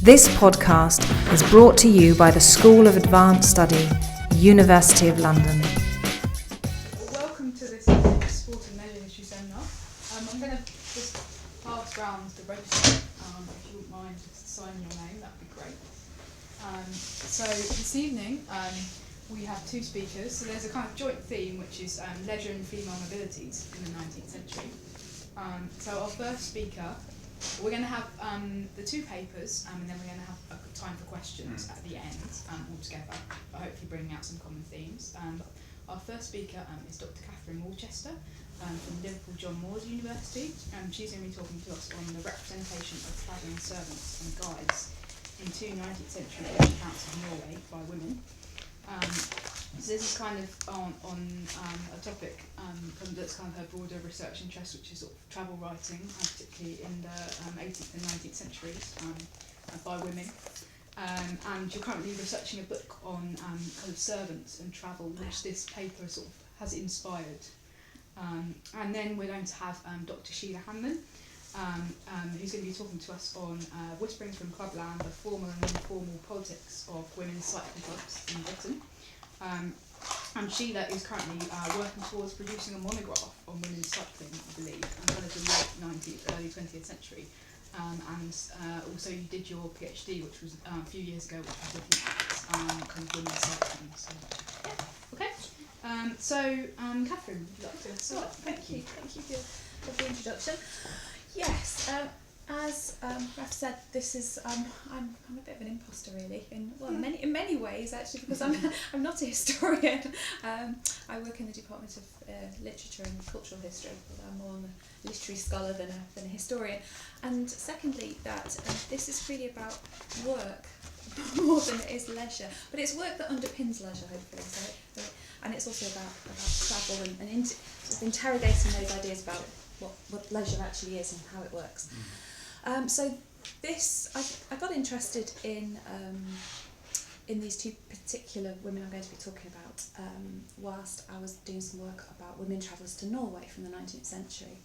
This podcast is brought to you by the School of Advanced Study, University of London. Welcome to this Sport and Leisure History Seminar. I'm going to just pass round the register. If you wouldn't mind just signing your name, that would be great. So this evening we have two speakers. So there's a kind of joint theme, which is leisure and female mobilities in the 19th century. So our first speaker, we're going to have the two papers, and then we're going to have time for questions at the end altogether, but hopefully bringing out some common themes. Our first speaker is Dr. Kathryn Walchester from Liverpool John Moores University. She's going to be talking to us on the representation of travelling servants and guides in two 19th century accounts of Norway by women. So this is kind of on a topic that's kind of her broader research interest, which is sort of travel writing, particularly in the 18th and 19th centuries by women. And you're currently researching a book on kind of servants and travel, which this paper sort of has inspired. And then we're going to have Dr. Sheila Hanlon, who's going to be talking to us on Whisperings from Clubland, the formal and informal politics of women's cycling clubs in Britain. And Sheila is currently working towards producing a monograph on women's cycling, I believe, and kind of the late 19th, early 20th century. And also you did your PhD, which was a few years ago, which was looking at kind of women's cycling. So, yeah. Okay. Kathryn, would you like to start? Thank you for the introduction. Yes, as Raf said, this is I'm a bit of an imposter really in many ways actually, because I'm not a historian. I work in the Department of Literature and Cultural History, but I'm more a literary scholar than a historian. And secondly, that this is really about work more than it is leisure, but it's work that underpins leisure, hopefully. So, and it's also about travel and sort of interrogating those ideas about what leisure actually is and how it works. So this, I got interested in these two particular women I'm going to be talking about whilst I was doing some work about women travellers to Norway from the 19th century,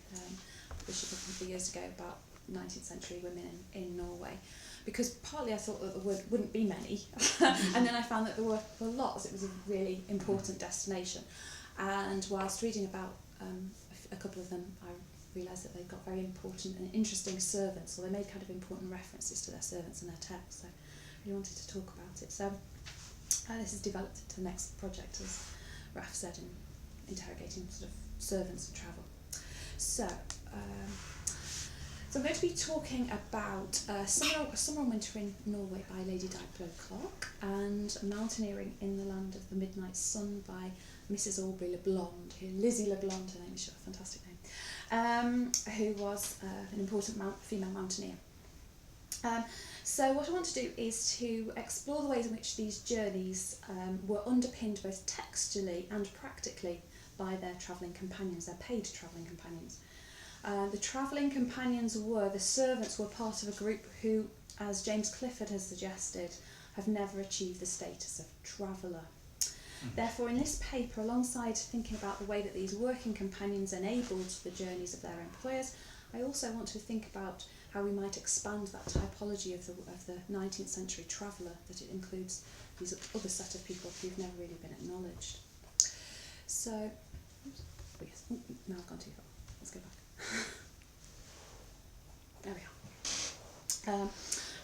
which was a couple of years ago, about 19th century women in Norway. Because partly I thought that there wouldn't be many, and then I found that there were lots. It was a really important destination. And whilst reading about a couple of them, I realised that they'd got very important and interesting servants, or they made kind of important references to their servants in their text. So I really wanted to talk about it. So this has developed into the next project, as Raf said, in interrogating sort of servants and travel. So I'm going to be talking about Summer and Winter in Norway by Lady Di Clark, and Mountaineering in the Land of the Midnight Sun by Mrs. Aubrey LeBlond, Lizzie LeBlond, her name is a fantastic name, who was an important female mountaineer. So what I want to do is to explore the ways in which these journeys were underpinned both textually and practically by their travelling companions, their paid travelling companions. The travelling companions the servants were part of a group who, as James Clifford has suggested, have never achieved the status of traveller. Therefore, in this paper, alongside thinking about the way that these working companions enabled the journeys of their employers, I also want to think about how we might expand that typology of the 19th century traveller, that it includes these other set of people who've never really been acknowledged. So, now I've gone too far. Let's go back. There we are.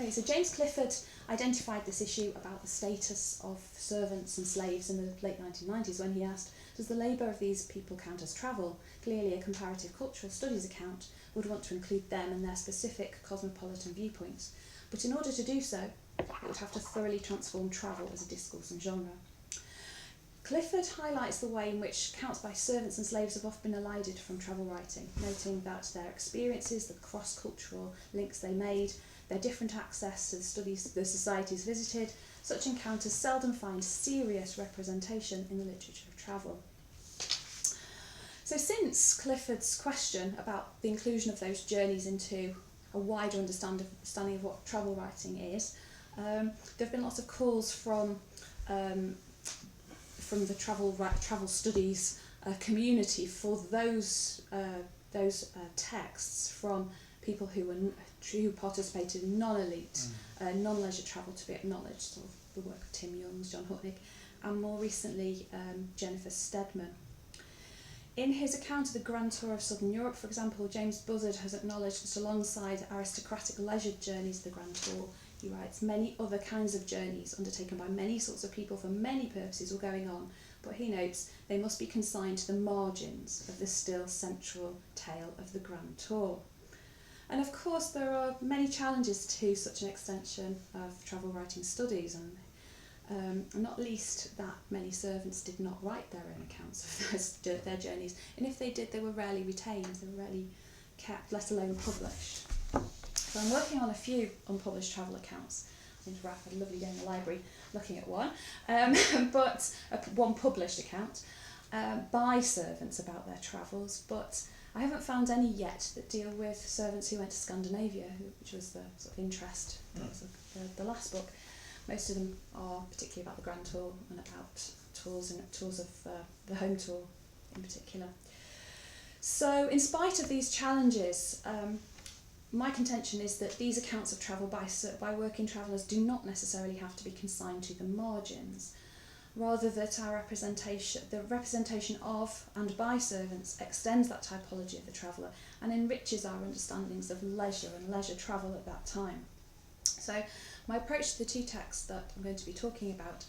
Okay, so James Clifford identified this issue about the status of servants and slaves in the late 1990s when he asked, does the labour of these people count as travel? Clearly a comparative cultural studies account would want to include them and their specific cosmopolitan viewpoints, but in order to do so, it would have to thoroughly transform travel as a discourse and genre. Clifford highlights the way in which accounts by servants and slaves have often been elided from travel writing, noting that their experiences, the cross-cultural links they made, their different access to the societies visited, such encounters seldom find serious representation in the literature of travel. So since Clifford's question about the inclusion of those journeys into a wider understanding of what travel writing is, there have been lots of calls from the travel studies community for those texts from people who participated in non-elite, non-leisure travel to be acknowledged, sort of the work of Tim Youngs, John Hutnick, and more recently Jennifer Steadman. In his account of the Grand Tour of Southern Europe, for example, James Buzzard has acknowledged that alongside aristocratic leisure journeys of the Grand Tour, he writes, many other kinds of journeys undertaken by many sorts of people for many purposes were going on, but he notes they must be consigned to the margins of the still central tale of the Grand Tour. And of course there are many challenges to such an extension of travel writing studies, and not least that many servants did not write their own accounts of their journeys, and if they did, they were rarely retained, they were rarely kept, let alone published. So I'm working on a few unpublished travel accounts. I think Raph had a lovely day in the library looking at one, but one published account by servants about their travels, but I haven't found any yet that deal with servants who went to Scandinavia, which was the sort of interest of the last book. Most of them are particularly about the Grand Tour and about tours of the home tour in particular. So in spite of these challenges, my contention is that these accounts of travel by working travellers do not necessarily have to be consigned to the margins, rather that the representation of and by servants extends that typology of the traveller and enriches our understandings of leisure and leisure travel at that time. So my approach to the two texts that I'm going to be talking about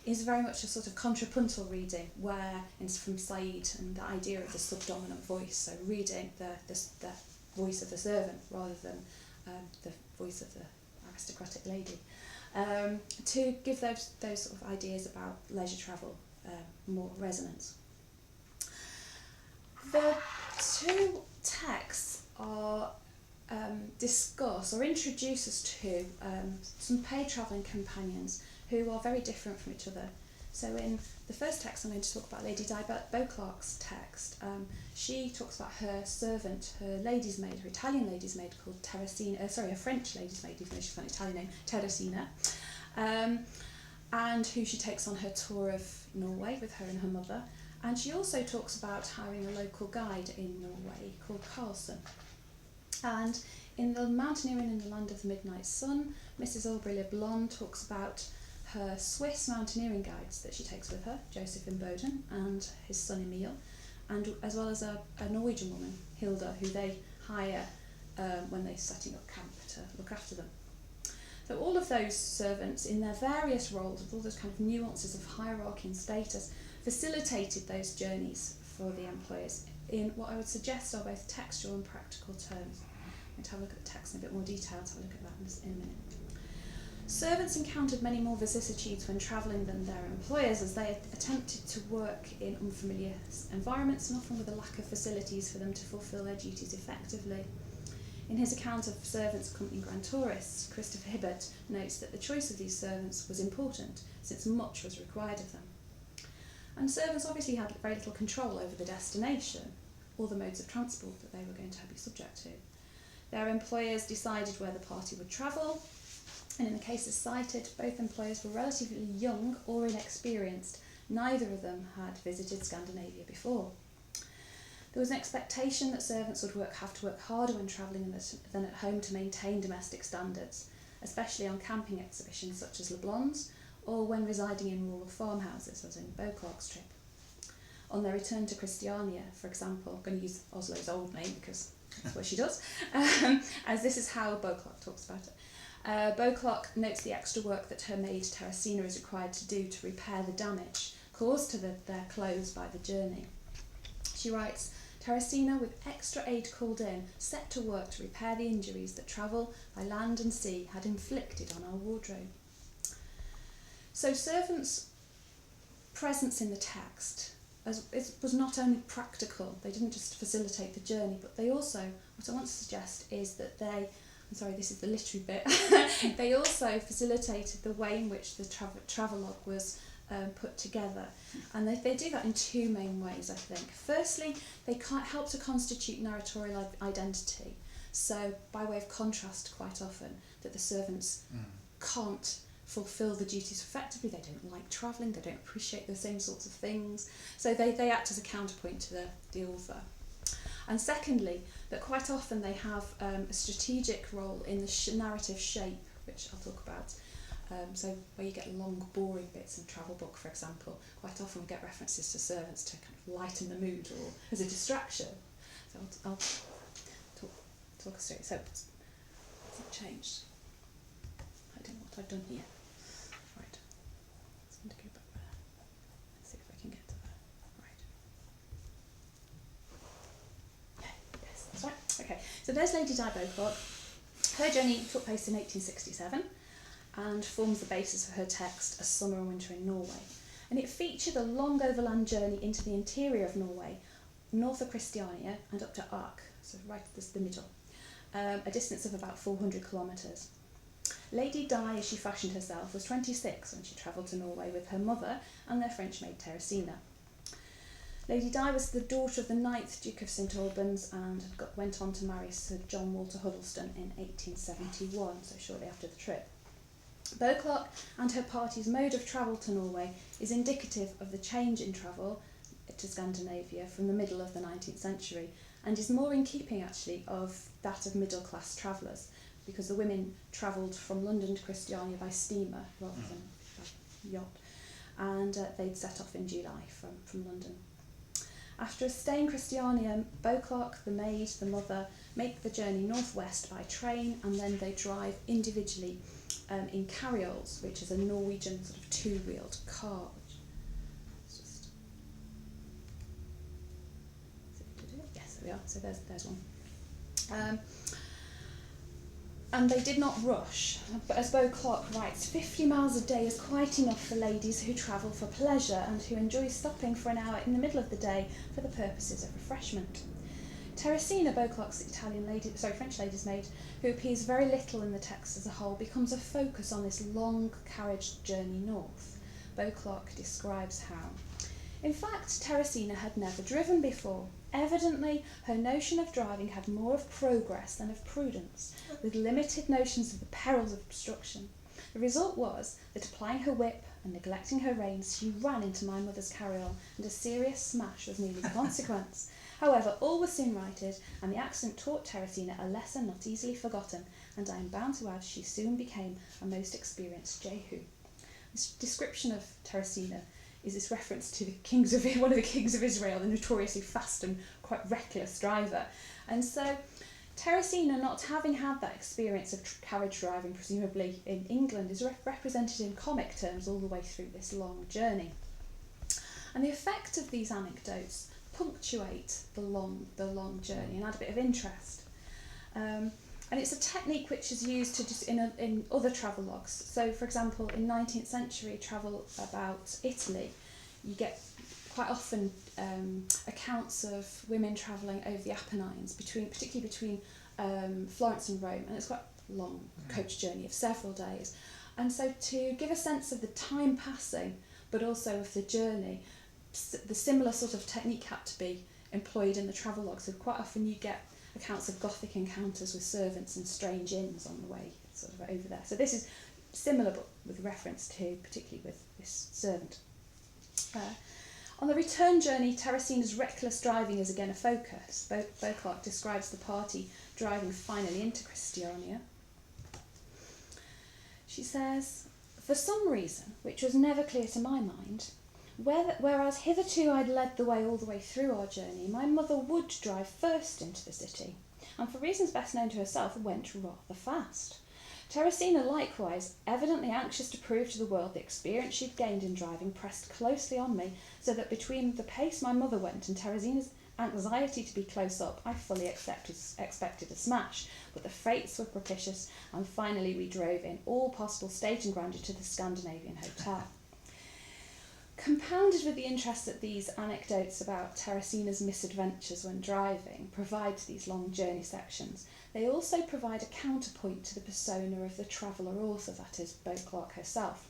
is very much a sort of contrapuntal reading, where it's from Said and the idea of the subdominant voice, so reading the voice of the servant rather than the voice of the aristocratic lady, to give those sort of ideas about leisure travel more resonance. The two texts are discuss or introduce us to some paid travelling companions who are very different from each other. So in the first text I'm going to talk about Lady Di Beauclerk's text. She talks about her servant, her lady's maid, her Italian lady's maid called Teresina, her French lady's maid, even though she's got an Italian name, Teresina, and who she takes on her tour of Norway with her and her mother. And she also talks about hiring a local guide in Norway called Carlson. And in The Mountaineering in the Land of the Midnight Sun, Mrs. Aubrey Le Blonde talks about her Swiss mountaineering guides that she takes with her, Joseph Imboden and his son Emil, and as well as a Norwegian woman, Hilda, who they hire when they're setting up camp to look after them. So all of those servants, in their various roles, with all those kind of nuances of hierarchy and status, facilitated those journeys for the employers in what I would suggest are both textual and practical terms. I'm going to have a look at the text in a bit more detail, to have a look at that in a minute. Servants encountered many more vicissitudes when travelling than their employers, as they attempted to work in unfamiliar environments and often with a lack of facilities for them to fulfil their duties effectively. In his account of servants accompanying grand tourists, Christopher Hibbert notes that the choice of these servants was important, since much was required of them. And servants obviously had very little control over the destination or the modes of transport that they were going to be subject to. Their employers decided where the party would travel, and in the cases cited, both employers were relatively young or inexperienced. Neither of them had visited Scandinavia before. There was an expectation that servants would have to work harder when travelling than at home to maintain domestic standards, especially on camping exhibitions such as Le Blonde's, or when residing in rural farmhouses, as in Beauclerk's trip. On their return to Christiania, for example, I'm going to use Oslo's old name because that's what she does, as this is how Beauclerk talks about it. Beauclerk notes the extra work that her maid Teresina is required to do to repair the damage caused to their clothes by the journey. She writes, Teresina, with extra aid called in, set to work to repair the injuries that travel by land and sea had inflicted on our wardrobe. So servants' presence in the text was not only practical, they didn't just facilitate the journey, but they also, what I want to suggest is that this is the literary bit, they also facilitated the way in which the travelogue was put together. And they do that in two main ways, I think. Firstly, they help to constitute narratorial identity. So, by way of contrast, quite often, that the servants can't fulfil the duties effectively, they don't like travelling, they don't appreciate the same sorts of things. So they act as a counterpoint to the author. And secondly, that quite often they have a strategic role in the narrative shape, which I'll talk about. So where you get long, boring bits in a travel book, for example, quite often we get references to servants to kind of lighten the mood or as a distraction. So I'll talk us through it. So it's not changed. I don't know what I've done here. Right. Just going to go back there. Let's see if I can get to there. Right. Yeah, yes, that's right. Okay. So there's Lady Di Beauclerk. Her journey took place in 1867 and forms the basis of her text, A Summer and Winter in Norway. And it featured a long overland journey into the interior of Norway, north of Christiania and up to Ark, so right at the middle, a distance of about 400 kilometres. Lady Di, as she fashioned herself, was 26 when she travelled to Norway with her mother and their French maid Teresina. Lady Di was the daughter of the 9th Duke of St Albans and went on to marry Sir John Walter Huddleston in 1871, so shortly after the trip. Beauclerk and her party's mode of travel to Norway is indicative of the change in travel to Scandinavia from the middle of the 19th century and is more in keeping actually of that of middle class travellers, because the women travelled from London to Christiania by steamer rather than by yacht, and they'd set off in July from London. After a stay in Christiania, Beauclerk, the maid, the mother, make the journey northwest by train, and then they drive individually in carrioles, which is a Norwegian sort of two-wheeled car. Yes, there we are. So there's one. And they did not rush, but as Beauclerk writes, 50 miles a day is quite enough for ladies who travel for pleasure and who enjoy stopping for an hour in the middle of the day for the purposes of refreshment. Teresina, Beauclerk's French lady's maid, who appears very little in the text as a whole, becomes a focus on this long carriage journey north. Beauclerk describes how. In fact, Teresina had never driven before. Evidently, her notion of driving had more of progress than of prudence, with limited notions of the perils of obstruction. The result was that, applying her whip and neglecting her reins, she ran into my mother's carryall, and a serious smash was nearly the consequence. However, all was soon righted, and the accident taught Teresina a lesson not easily forgotten, and I am bound to add she soon became a most experienced Jehu. This description of Teresina is this reference to one of the kings of Israel, the notoriously fast and quite reckless driver. And so Teresina, not having had that experience of carriage driving, presumably in England, is represented in comic terms all the way through this long journey. And the effect of these anecdotes punctuate the long journey and add a bit of interest. And it's a technique which is used to just in other travelogues. So, for example, in 19th century travel about Italy, you get quite often accounts of women travelling over the Apennines, particularly between Florence and Rome, and it's quite a long coach journey of several days. And so, to give a sense of the time passing, but also of the journey, the similar sort of technique had to be employed in the travelogue. So quite often you get accounts of Gothic encounters with servants and strange inns on the way sort of over there. So this is similar, but with reference to, particularly with this servant. On the return journey, Teresina's reckless driving is again a focus. Beauclerk describes the party driving finally into Christiania. She says, "For some reason, which was never clear to my mind, whereas hitherto I'd led the way all the way through our journey, my mother would drive first into the city, and for reasons best known to herself, went rather fast. Teresina, likewise, evidently anxious to prove to the world the experience she'd gained in driving, pressed closely on me, so that between the pace my mother went and Teresina's anxiety to be close up, I fully expected a smash, but the fates were propitious, and finally we drove in all possible state and grandeur to the Scandinavian Hotel." Compounded with the interest that these anecdotes about Teresina's misadventures when driving provide to these long journey sections, they also provide a counterpoint to the persona of the traveller author, that is, Beauclerk herself,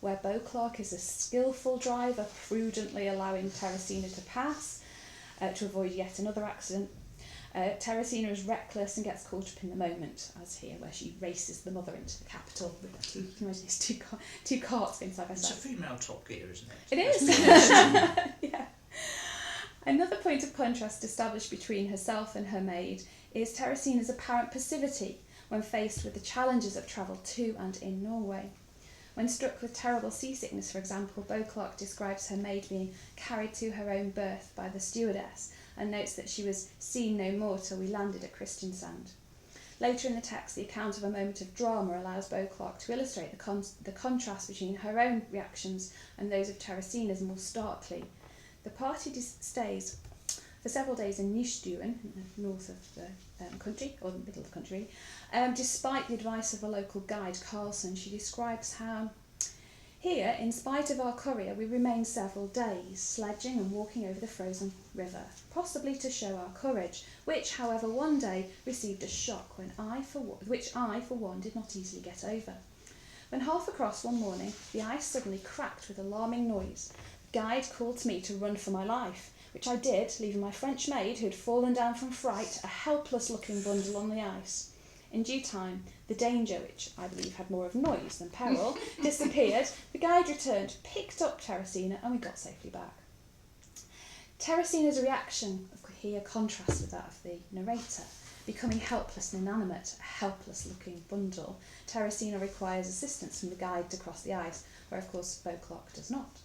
where Beauclerk is a skillful driver, prudently allowing Teresina to pass, to avoid yet another accident. Teresina is reckless and gets caught up in the moment, as here, where she races the mother into the capital with her you can imagine these two carts going side by side. It's a female Top Gear, isn't it? It is. Yeah. Another point of contrast established between herself and her maid is Teresina's apparent passivity when faced with the challenges of travel to and in Norway. When struck with terrible seasickness, for example, Beauclerk describes her maid being carried to her own berth by the stewardess and notes that she was seen no more till we landed at Kristiansand. Later in the text, the account of a moment of drama allows Beauclerk to illustrate the contrast between her own reactions and those of Teresina's more starkly. The party stays for several days in Nystuen, north of the country, or the middle of the country. Despite the advice of a local guide, Carlson, she describes how, here, in spite of our courier, we remained several days, sledging and walking over the frozen river, possibly to show our courage, which, however, one day received a shock which I, for one, did not easily get over. When half across one morning, the ice suddenly cracked with alarming noise. The guide called to me to run for my life, which I did, leaving my French maid, who had fallen down from fright, a helpless-looking bundle on the ice. In due time, the danger, which I believe had more of noise than peril, disappeared. The guide returned, picked up Teresina, and we got safely back. Teresina's reaction here contrasts with that of the narrator. Becoming helpless and inanimate, a helpless-looking bundle, Teresina requires assistance from the guide to cross the ice, where, of course, Beauclerk does not.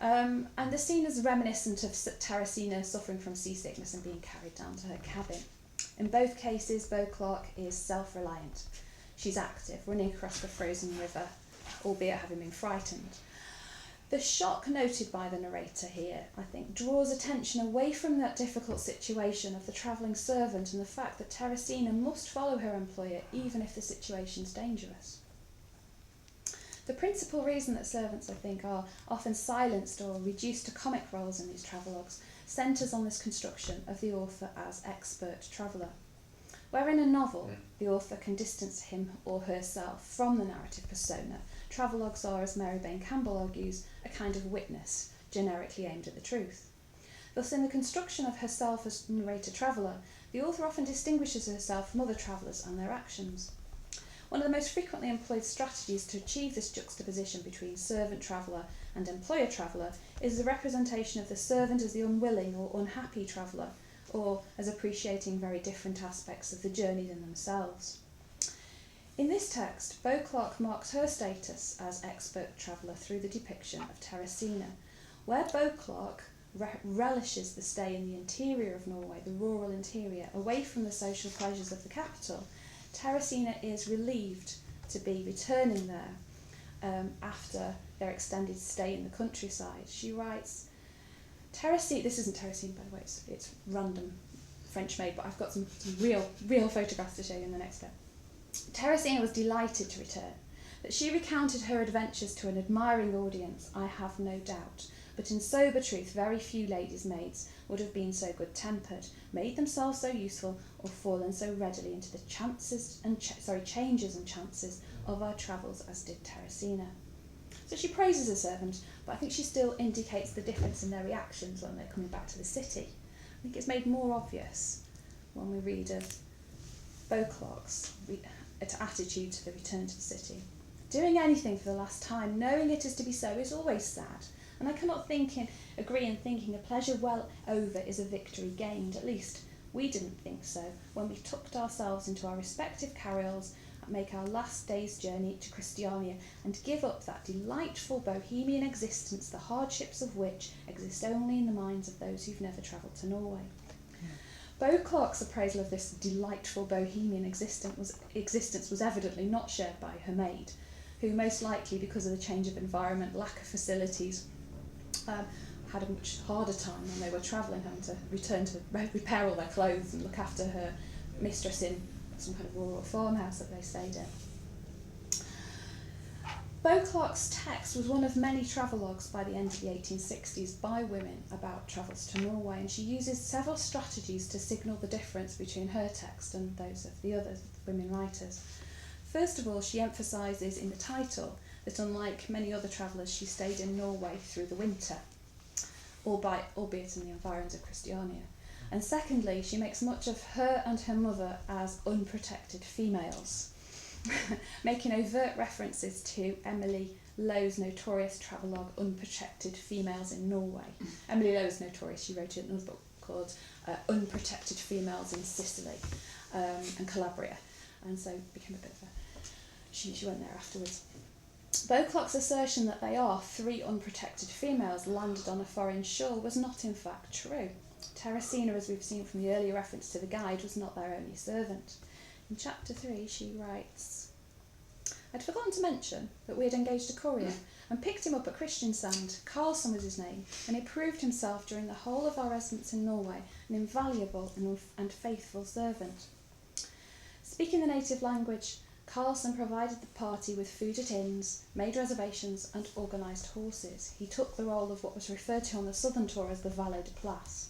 And the scene is reminiscent of Teresina suffering from seasickness and being carried down to her cabin. In both cases, Beauclerk is self-reliant. She's active, running across the frozen river, albeit having been frightened. The shock noted by the narrator here, I think, draws attention away from that difficult situation of the travelling servant and the fact that Teresina must follow her employer even if the situation's dangerous. The principal reason that servants, I think, are often silenced or reduced to comic roles in these travelogues centres on this construction of the author as expert traveller. Where in a novel, the author can distance him or herself from the narrative persona, travelogues are, as Mary Bain Campbell argues, a kind of witness, generically aimed at the truth. Thus, in the construction of herself as narrator traveller, the author often distinguishes herself from other travellers and their actions. One of the most frequently employed strategies to achieve this juxtaposition between servant traveller and employer traveller is the representation of the servant as the unwilling or unhappy traveller, or as appreciating very different aspects of the journey than themselves. In this text, Beauclerk marks her status as expert traveller through the depiction of Teresina, where Beauclerk relishes the stay in the interior of Norway, the rural interior, away from the social pleasures of the capital. Teresina is relieved to be returning there after their extended stay in the countryside. She writes, Teresina, this isn't Teresina by the way, it's random French made, but I've got some real photographs to show you in the next step. Teresina was delighted to return. That she recounted her adventures to an admiring audience, I have no doubt, but in sober truth very few ladies' maids would have been so good-tempered, made themselves so useful, or fallen so readily into the changes and chances of our travels as did Teresina. So she praises her servant, but I think she still indicates the difference in their reactions when they're coming back to the city. I think it's made more obvious when we read of Beauclerk's attitude to the return to the city. Doing anything for the last time, knowing it is to be so, is always sad, and I cannot agree in thinking a pleasure well over is a victory gained. At least we didn't think so when we tucked ourselves into our respective carryalls and make our last day's journey to Christiania and give up that delightful bohemian existence, the hardships of which exist only in the minds of those who've never travelled to Norway. Beauclerk's appraisal of this delightful bohemian existence was evidently not shared by her maid, who most likely, because of the change of environment, lack of facilities, had a much harder time when they were travelling, having to return to repair all their clothes and look after her mistress in some kind of rural farmhouse that they stayed in. Beauclerk's text was one of many travelogues by the end of the 1860s by women about travels to Norway, and she uses several strategies to signal the difference between her text and those of the other women writers. First of all, she emphasises in the title that unlike many other travellers, she stayed in Norway through the winter, albeit in the environs of Christiania. And secondly, she makes much of her and her mother as unprotected females, making overt references to Emily Lowe's notorious travelogue Unprotected Females in Norway. Emily Lowe is notorious. She wrote another book called Unprotected Females in Sicily and Calabria, and so became a bit of a... She went there afterwards. Beauclerk's assertion that they are 3 unprotected females landed on a foreign shore was not in fact true. Teresina, as we've seen from the earlier reference to the guide, was not their only servant. In chapter 3 she writes, "I'd forgotten to mention that we had engaged a courier and picked him up at Christiansand. Carlson was his name, and he proved himself during the whole of our residence in Norway an invaluable and faithful servant." Speaking the native language, Carlson provided the party with food at inns, made reservations and organised horses. He took the role of what was referred to on the southern tour as the valet de place.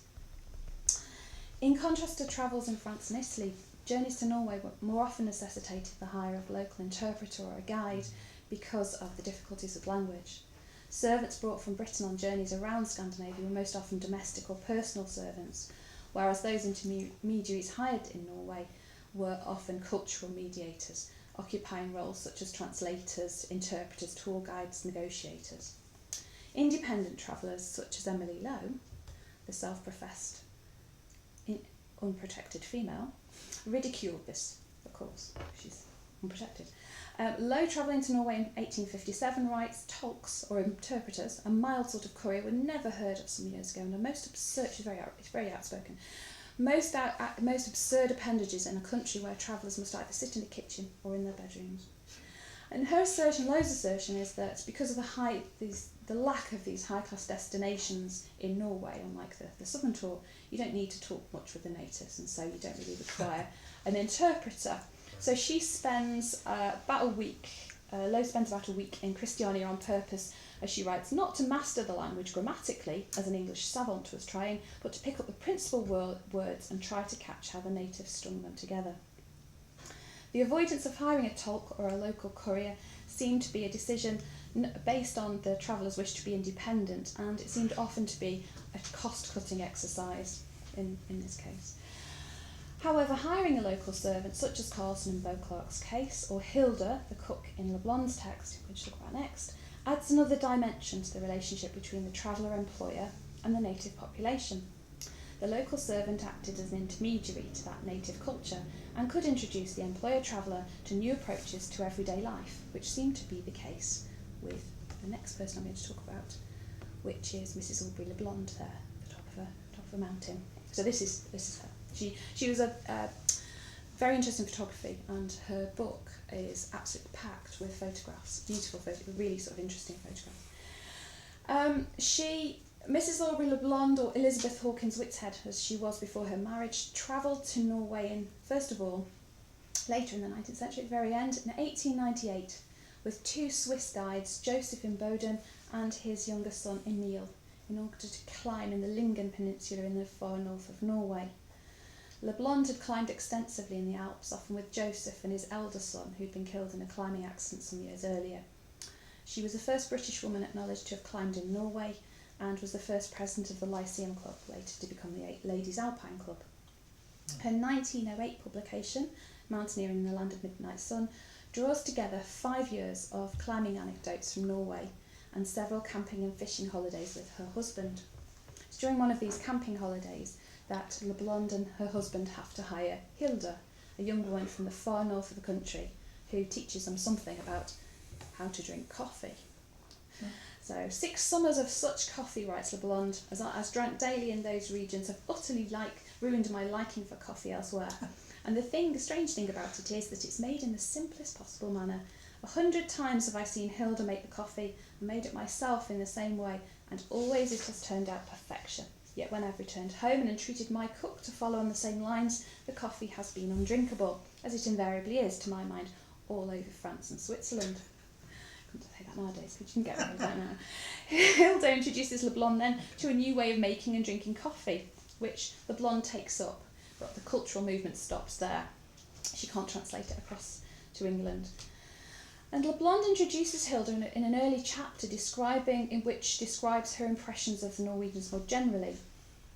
In contrast to travels in France and Italy, journeys to Norway were more often necessitated the hire of a local interpreter or a guide because of the difficulties of language. Servants brought from Britain on journeys around Scandinavia were most often domestic or personal servants, whereas those intermediaries hired in Norway were often cultural mediators, occupying roles such as translators, interpreters, tour guides, negotiators. Independent travellers such as Emily Lowe, the self-professed unprotected female, ridiculed this, of course, she's unprotected. Lowe, travelling to Norway in 1857, writes, "Tolks, or interpreters, a mild sort of courier, were never heard of some years ago, and a most absurd," she's very outspoken, most absurd appendages in a country where travellers must either sit in the kitchen or in their bedrooms. And her assertion, Lowe's assertion, is that because of the lack of these high-class destinations in Norway, unlike the southern tour, you don't need to talk much with the natives, and so you don't really require an interpreter. So she spends about a week, Lowe spends about a week in Christiania on purpose, as she writes, not to master the language grammatically, as an English savant was trying, but to pick up the principal words and try to catch how the natives strung them together. The avoidance of hiring a tolk or a local courier seemed to be a decision based on the traveller's wish to be independent, and it seemed often to be a cost-cutting exercise in this case. However, hiring a local servant, such as Carlson in Beauclerk's case, or Hilda, the cook in Leblond's text, which we'll look at next, adds another dimension to the relationship between the traveller-employer and the native population. The local servant acted as an intermediary to that native culture and could introduce the employer-traveller to new approaches to everyday life, which seemed to be the case with the next person I'm going to talk about, which is Mrs. Aubrey Leblond there, at the top of a mountain. So this is her. She was a very interesting photography, and her book is absolutely packed with photographs, beautiful photographs, really sort of interesting photographs. Mrs. Aubrey Leblond, or Elizabeth Hawkins Whitshead, as she was before her marriage, travelled to Norway first of all, later in the 19th century, at the very end, in 1898, with 2 Swiss guides, Joseph in Boden and his younger son Emil, in order to climb in the Lyngen Peninsula in the far north of Norway. Leblond had climbed extensively in the Alps, often with Joseph and his elder son, who'd been killed in a climbing accident some years earlier. She was the first British woman acknowledged to have climbed in Norway, and was the first president of the Lyceum Club, later to become the Ladies Alpine Club. Her 1908 publication, Mountaineering in the Land of Midnight Sun, draws together 5 years of climbing anecdotes from Norway and several camping and fishing holidays with her husband. It's during one of these camping holidays that Leblond and her husband have to hire Hilda, a young woman from the far north of the country, who teaches them something about how to drink coffee. So 6 summers of such coffee, writes Leblond, as drank daily in those regions, have utterly ruined my liking for coffee elsewhere. And the strange thing about it is that it's made in the simplest possible manner. 100 times have I seen Hilda make the coffee, and made it myself in the same way, and always it has turned out perfection. Yet when I've returned home and entreated my cook to follow on the same lines, the coffee has been undrinkable, as it invariably is, to my mind, all over France and Switzerland. Couldn't say that nowadays, because you can get away with that now. Hilda introduces Leblond then to a new way of making and drinking coffee, which Leblond takes up, but the cultural movement stops there. She can't translate it across to England. And Leblond introduces Hilda in an early chapter which describes her impressions of the Norwegians more generally.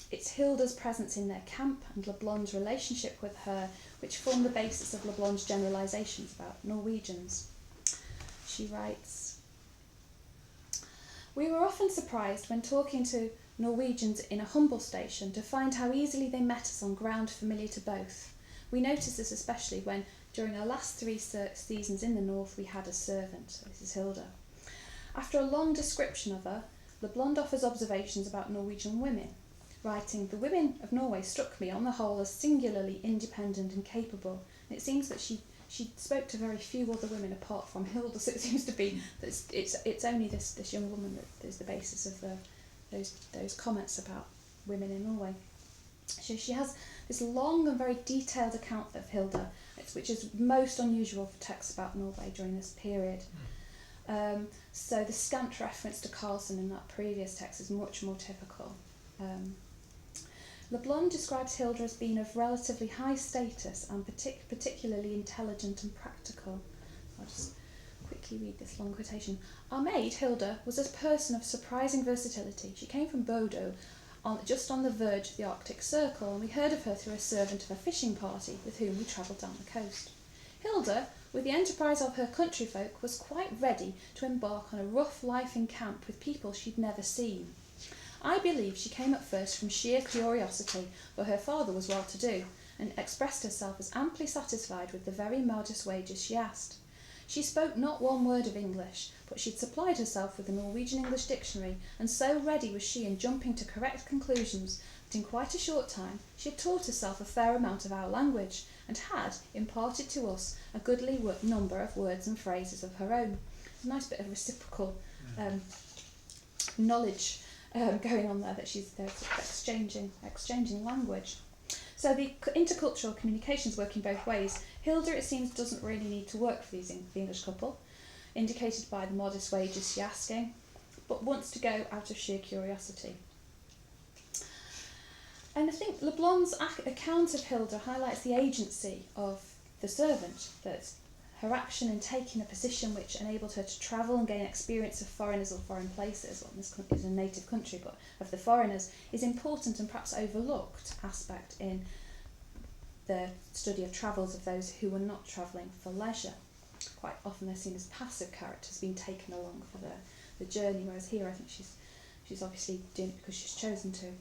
It's Hilda's presence in their camp and Leblond's relationship with her which form the basis of Leblond's generalisations about Norwegians. She writes, We were often surprised when talking to Norwegians in a humble station to find how easily they met us on ground familiar to both. We noticed this especially when, during our last 3 seasons in the north, we had a servant. This is Hilda. After a long description of her, Le Blonde offers observations about Norwegian women, writing, "The women of Norway struck me on the whole as singularly independent and capable." And it seems that she spoke to very few other women apart from Hilda, so it seems to be that it's only this young woman that is the basis of those comments about women in Norway. So she has this long and very detailed account of Hilda, which is most unusual for texts about Norway during this period. So the scant reference to Carlson in that previous text is much more typical. Le Blonde describes Hilda as being of relatively high status and particularly intelligent and practical. I'll just quickly read this long quotation. "Our maid, Hilda, was a person of surprising versatility. She came from Bodo, just on the verge of the Arctic Circle, and we heard of her through a servant of a fishing party with whom we travelled down the coast. Hilda, with the enterprise of her countryfolk, was quite ready to embark on a rough life in camp with people she'd never seen. I believe she came at first from sheer curiosity, for her father was well-to-do, and expressed herself as amply satisfied with the very modest wages she asked. She spoke not one word of English, but she'd supplied herself with a Norwegian-English dictionary, and so ready was she in jumping to correct conclusions that in quite a short time she had taught herself a fair amount of our language, and had imparted to us a goodly number of words and phrases of her own." A nice bit of reciprocal knowledge going on there, that she's there exchanging language. So the intercultural communications work in both ways. Hilda, it seems, doesn't really need to work for the English couple, indicated by the modest wages she's asking, but wants to go out of sheer curiosity. And I think Le Blonde's account of Hilda highlights the agency of the servant, that her action in taking a position which enabled her to travel and gain experience of foreigners or foreign places, well, this is a native country, but of the foreigners, is important and perhaps overlooked aspect in the study of travels of those who were not travelling for leisure. Quite often they're seen as passive characters being taken along for the journey, whereas here I think she's obviously doing it because she's chosen to.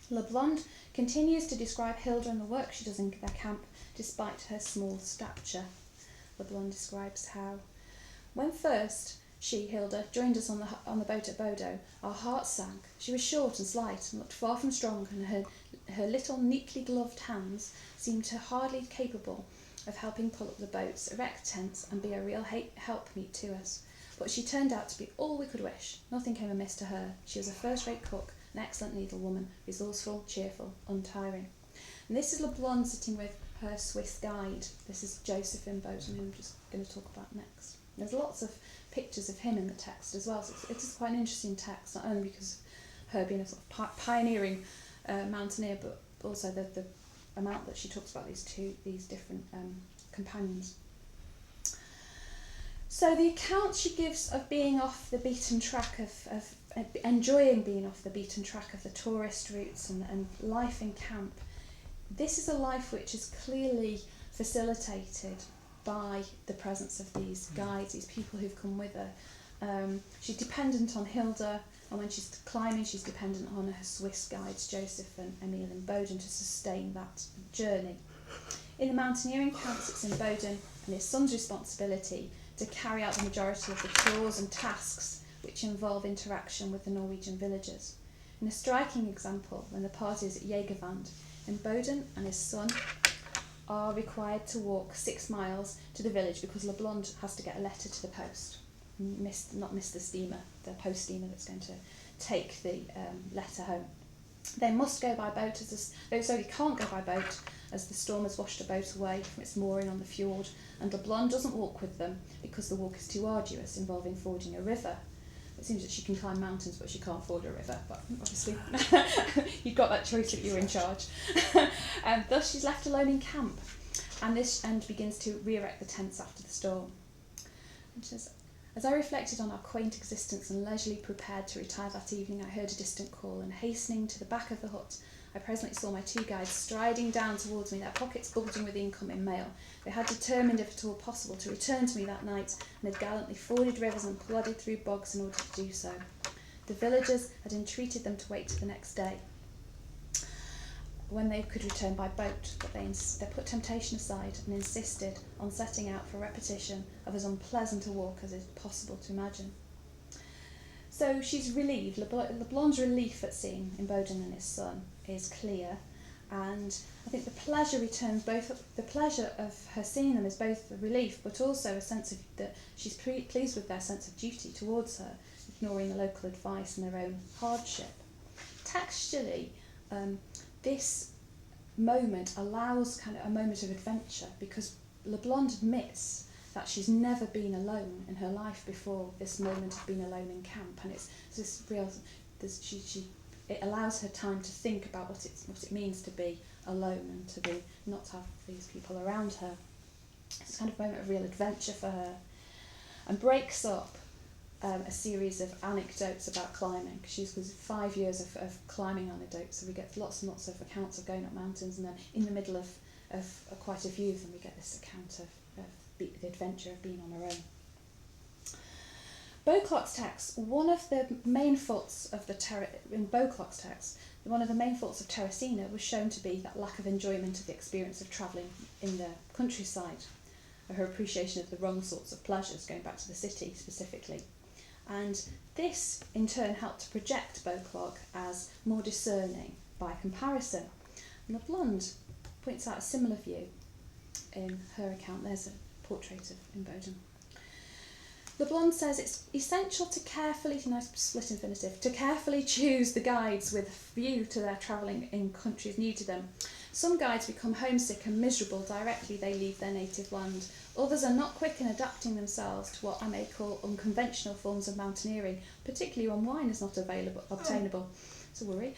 Le Blonde continues to describe Hilda and the work she does in their camp despite her small stature. Le Blonde describes how, "When first she, Hilda, joined us on the boat at Bodo, our hearts sank. She was short and slight and looked far from strong, and her little neatly gloved hands seemed to hardly capable of helping pull up the boats, erect tents, and be a real helpmeet to us. But she turned out to be all we could wish. Nothing came amiss to her. She was a first-rate cook, an excellent needlewoman, resourceful, cheerful, untiring." And this is Le Blonde sitting with her Swiss guide. This is Joseph in Bowden, who I'm just going to talk about next. There's lots of pictures of him in the text as well, so it is quite an interesting text, not only because of her being a sort of pioneering mountaineer, but also the amount that she talks about these different companions. So the account she gives of being off the beaten track, of enjoying being off the beaten track of the tourist routes and life in camp, this is a life which is clearly facilitated by the presence of these guides, these people who've come with her. She's dependent on Hilda, and when she's climbing she's dependent on her Swiss guides, Joseph and Emile in Bowden, to sustain that journey. In the mountaineering camps it's in Bowden and his son's responsibility to carry out the majority of the chores and tasks which involve interaction with the Norwegian villagers. In a striking example, when the party is at Jägervand, in Bowden and his son are required to walk 6 miles to the village because Le Blonde has to get a letter to the post. Not miss the steamer, the post steamer that's going to take the letter home. They must go by boat they can't go by boat as the storm has washed a boat away from its mooring on the fjord, and Le Blonde doesn't walk with them because the walk is too arduous, involving fording a river. It seems that she can climb mountains but she can't ford a river, but obviously you've got that choice if you're in charge. And thus she's left alone in camp, and begins to re-erect the tents after the storm. And she says, "As I reflected on our quaint existence and leisurely prepared to retire that evening, I heard a distant call, and hastening to the back of the hut, I presently saw my 2 guides striding down towards me, their pockets bulging with incoming mail. They had determined, if at all possible, to return to me that night, and had gallantly forded rivers and plodded through bogs in order to do so. The villagers had entreated them to wait till the next day, when they could return by boat, but they put temptation aside and insisted on setting out for repetition of as unpleasant a walk as is possible to imagine. So she's relieved. Le Blonde's relief at seeing Imboden and his son is clear, and I think the pleasure returns both. The pleasure of her seeing them is both a relief, but also a sense of that she's pleased with their sense of duty towards her, ignoring the local advice and their own hardship. Textually, this moment allows kind of a moment of adventure, because Le Blonde admits that she's never been alone in her life before this moment of being alone in camp, and it's this real. It allows her time to think about what it means to be alone and to be not have these people around her. It's kind of a moment of real adventure for her, and breaks up a series of anecdotes about climbing. She's got 5 years of climbing anecdotes, so we get lots and lots of accounts of going up mountains, and then in the middle of quite a few of them we get this account of the adventure of being on her own. Beauclerk's text, one of the main faults of Teresina was shown to be that lack of enjoyment of the experience of travelling in the countryside, or her appreciation of the wrong sorts of pleasures, going back to the city specifically. And this in turn helped to project Beauclerk as more discerning by comparison. And Le Blonde points out a similar view in her account. There's a portrait of Imboden. Le Blonde says it's essential to carefully choose the guides with a view to their travelling in countries new to them. Some guides become homesick and miserable directly they leave their native land. Others are not quick in adapting themselves to what I may call unconventional forms of mountaineering, particularly when wine is not obtainable. It's a worry.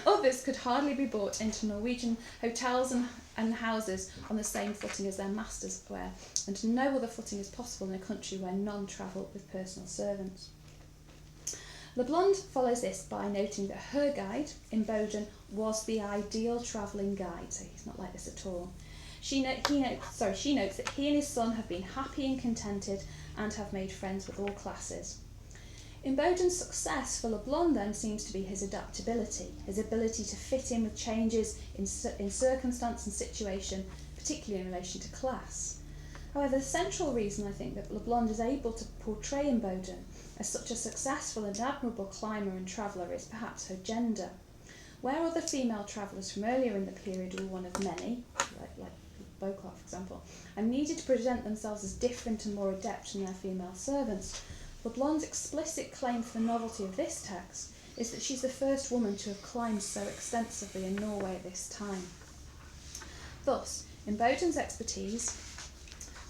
Others could hardly be brought into Norwegian hotels and houses on the same footing as their masters were, and no other footing is possible in a country where none travel with personal servants. Le Blonde follows this by noting that her guide, Imboden, was the ideal travelling guide, so he's not like this at all. She notes that he and his son have been happy and contented and have made friends with all classes. Imboden's success for Le Blonde then seems to be his adaptability, his ability to fit in with changes in circumstance and situation, particularly in relation to class. However, the central reason I think that Le Blonde is able to portray Imboden as such a successful and admirable climber and traveller is perhaps her gender. Where other female travellers from earlier in the period were one of many, like Beauclerk for example, and needed to present themselves as different and more adept than their female servants, Le Blonde's explicit claim for the novelty of this text is that she's the first woman to have climbed so extensively in Norway at this time. Thus, Imboden's expertise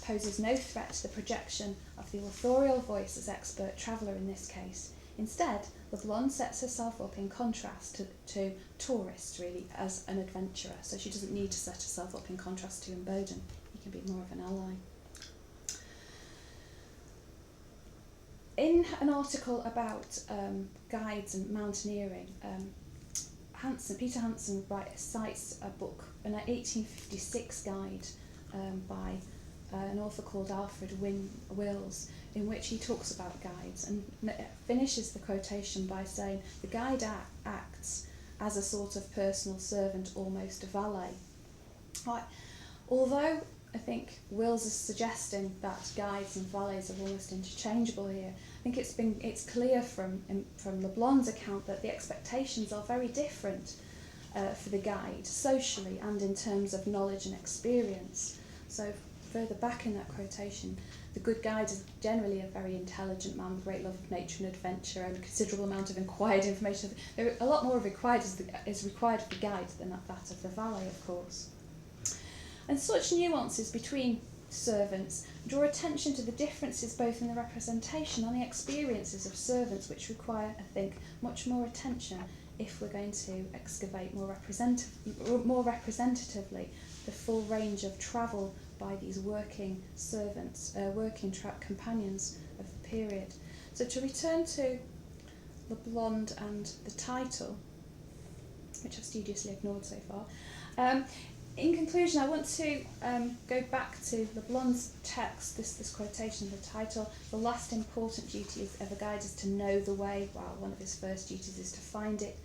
poses no threat to the projection of the authorial voice as expert traveller in this case. Instead, Le Blonde sets herself up in contrast to tourists, really, as an adventurer, so she doesn't need to set herself up in contrast to Imboden. He can be more of an ally. In an article about guides and mountaineering, Peter Hansen cites a book, an 1856 guide by an author called Alfred Wills, in which he talks about guides and finishes the quotation by saying the guide acts as a sort of personal servant, almost a valet. Right. Although I think Wills is suggesting that guides and valets are almost interchangeable here, I think it's clear from Le Blonde's account that the expectations are very different for the guide, socially and in terms of knowledge and experience. So further back in that quotation, the good guide is generally a very intelligent man with great love of nature and adventure and a considerable amount of acquired information. A lot more is required of the guide than that of the valet, of course. And such nuances between servants draw attention to the differences both in the representation and the experiences of servants, which require, I think, much more attention if we're going to excavate more representatively the full range of travel by these working servants, companions of the period. So to return to Le Blonde and the title, which I've studiously ignored so far, in conclusion, I want to go back to LeBlanc's text, this quotation, the title, "The last important duty of a guide is to know the way, while one of his first duties is to find it."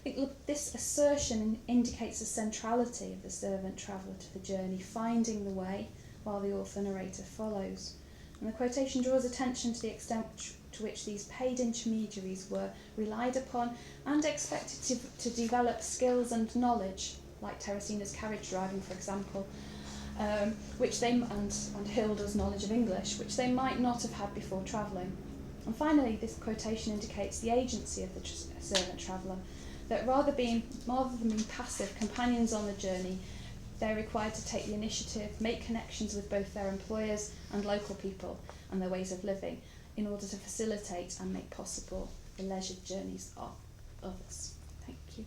I think this assertion indicates the centrality of the servant traveller to the journey, finding the way, while the author narrator follows. And the quotation draws attention to the extent to which these paid intermediaries were relied upon and expected to develop skills and knowledge, like Teresina's carriage driving, for example, which they and Hilda's knowledge of English, which they might not have had before travelling. And finally, this quotation indicates the agency of the servant traveller, that rather than being passive companions on the journey, they're required to take the initiative, make connections with both their employers and local people and their ways of living, in order to facilitate and make possible the leisured journeys of others. Thank you.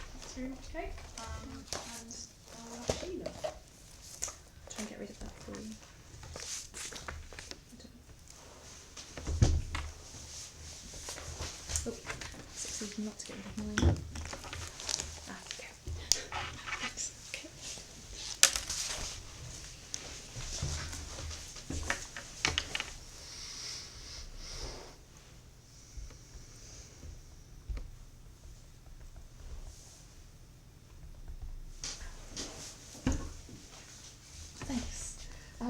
Thanks very much, Kate. And Sheila. Try and get rid of that for you. Oh, succeeded not to get rid of mine. Okay. Thanks. Okay. Thanks.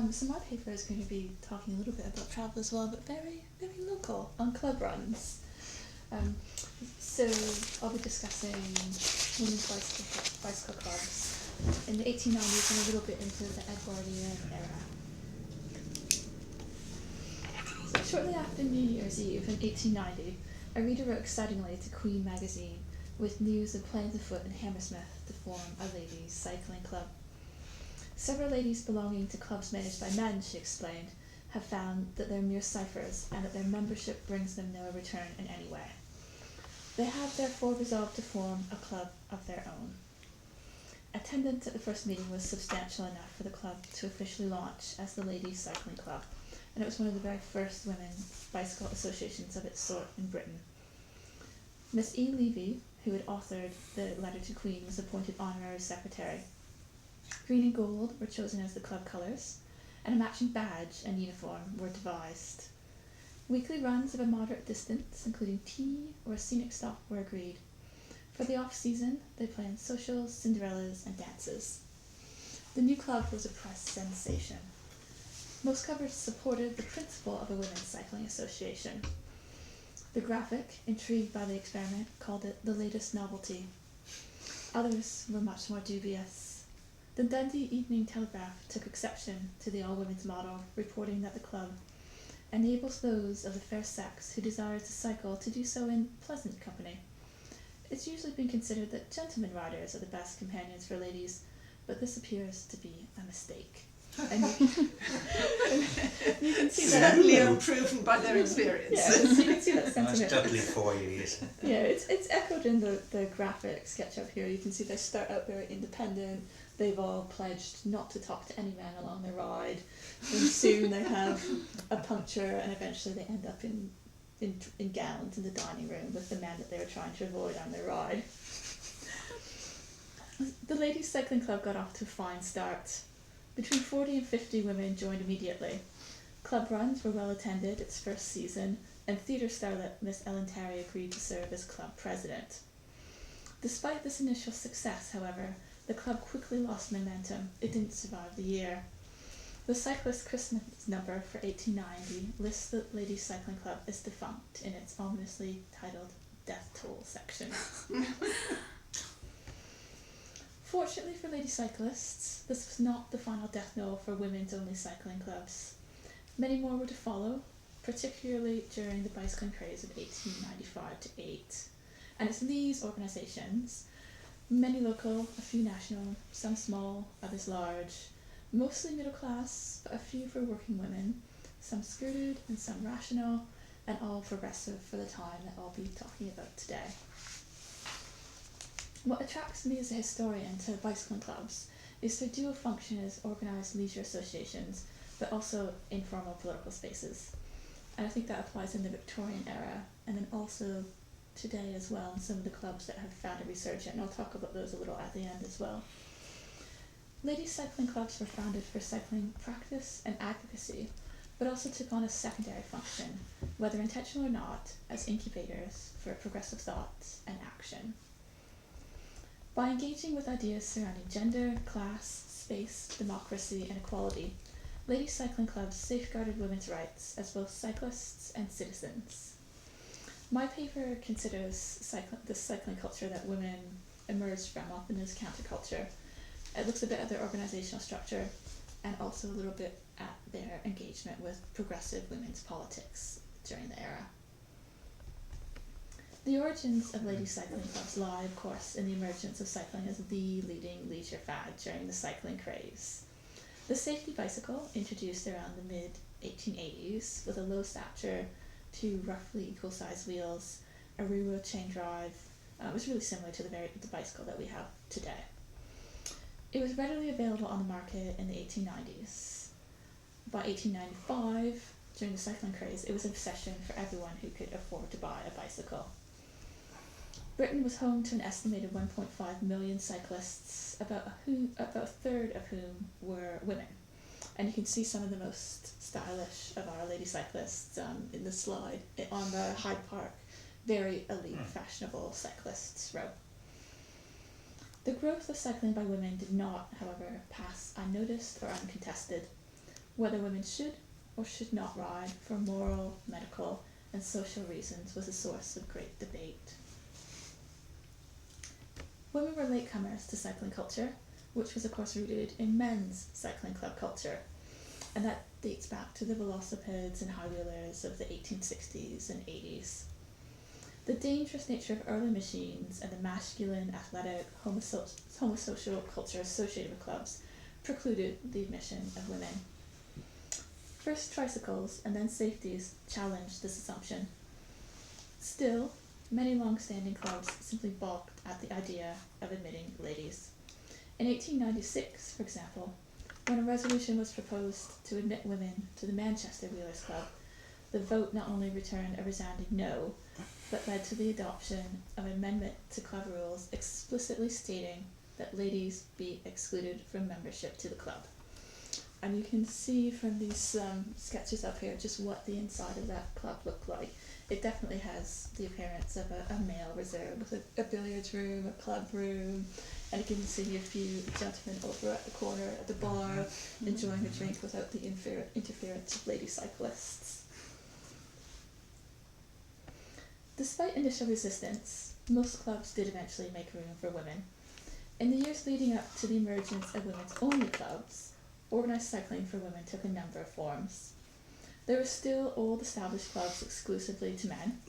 So my paper is going to be talking a little bit about travel as well, but very, very local, on club runs. So I'll be discussing women's bicycle clubs in the 1890s and a little bit into the Edwardian era. So shortly after New Year's Eve in 1890, a reader wrote excitingly to Queen magazine with news of plans afoot in Hammersmith to form a ladies' cycling club. Several ladies belonging to clubs managed by men, she explained, have found that they're mere ciphers and that their membership brings them no return in any way. They have therefore resolved to form a club of their own. Attendance at the first meeting was substantial enough for the club to officially launch as the Ladies' Cycling Club, and it was one of the very first women's bicycle associations of its sort in Britain. Miss E. Levy, who had authored the letter to Queen, was appointed honorary secretary. Green and gold were chosen as the club colours, and a matching badge and uniform were devised. Weekly runs of a moderate distance, including tea or a scenic stop, were agreed. For the off-season, they planned socials, Cinderellas, and dances. The new club was a press sensation. Most covers supported the principle of a women's cycling association. The Graphic, intrigued by the experiment, called it the latest novelty. Others were much more dubious. The Dundee Evening Telegraph took exception to the all-women's motto, reporting that the club enables those of the fair sex who desire to cycle to do so in pleasant company. It's usually been considered that gentlemen riders are the best companions for ladies, but this appears to be a mistake. And you can see that. Certainly unproven by their experience. Yeah, so you can see that sentiment. That's doubly for you, isn't it? Yeah, it's echoed in the graphic sketch up here. You can see they start out very independent. They've all pledged not to talk to any man along their ride. And soon they have a puncture, and eventually they end up in gowns in the dining room with the men that they were trying to avoid on their ride. The Ladies' Cycling Club got off to a fine start. Between 40 and 50 women joined immediately. Club runs were well attended its first season, and theatre starlet Miss Ellen Terry agreed to serve as club president. Despite this initial success, however, the club quickly lost momentum. It didn't survive the year. The Cyclist Christmas number for 1890 lists the Ladies' Cycling Club as defunct in its ominously titled Death Toll section. Fortunately for lady cyclists, this was not the final death knell for women's-only cycling clubs. Many more were to follow, particularly during the bicycling craze of 1895 to 8. And it's these organisations, many local, a few national, some small, others large, mostly middle class, but a few for working women, some skirted and some rational, and all progressive for the time that I'll be talking about today. What attracts me as a historian to bicycling clubs is their dual function as organised leisure associations, but also informal political spaces. And I think that applies in the Victorian era, and then also today as well, and some of the clubs that have found a resurgence, and I'll talk about those a little at the end as well. Ladies' cycling clubs were founded for cycling practice and advocacy, but also took on a secondary function, whether intentional or not, as incubators for progressive thoughts and action. By engaging with ideas surrounding gender, class, space, democracy, and equality, ladies' cycling clubs safeguarded women's rights as both cyclists and citizens. My paper considers the cycling culture that women emerged from often as counterculture. It looks a bit at their organizational structure and also a little bit at their engagement with progressive women's politics during the era. The origins of ladies' cycling clubs lie, of course, in the emergence of cycling as the leading leisure fad during the cycling craze. The safety bicycle, introduced around the mid-1880s with a low stature, two roughly equal-sized wheels, a rear-wheel chain drive, was really similar to the bicycle that we have today. It was readily available on the market in the 1890s. By 1895, during the cycling craze, it was an obsession for everyone who could afford to buy a bicycle. Britain was home to an estimated 1.5 million cyclists, about a third of whom were women. And you can see some of the most stylish of our lady cyclists in the slide on the Hyde Park, very elite, fashionable cyclists row. The growth of cycling by women did not, however, pass unnoticed or uncontested. Whether women should or should not ride for moral, medical, and social reasons was a source of great debate. Women were latecomers to cycling culture, which was of course rooted in men's cycling club culture, and that dates back to the velocipedes and high-wheelers of the 1860s and 80s. The dangerous nature of early machines and the masculine, athletic, homosocial culture associated with clubs precluded the admission of women. First tricycles and then safeties challenged this assumption. Still, many long-standing clubs simply balked at the idea of admitting ladies. In 1896, for example, when a resolution was proposed to admit women to the Manchester Wheelers Club, the vote not only returned a resounding no, but led to the adoption of an amendment to club rules explicitly stating that ladies be excluded from membership to the club. And you can see from these sketches up here just what the inside of that club looked like. It definitely has the appearance of a male reserve with a billiards room, a club room, and you can see a few gentlemen over at the corner at the bar enjoying a drink without the interference of lady cyclists. Despite initial resistance, most clubs did eventually make room for women. In the years leading up to the emergence of women's-only clubs, organized cycling for women took a number of forms. There were still old established clubs exclusively to men,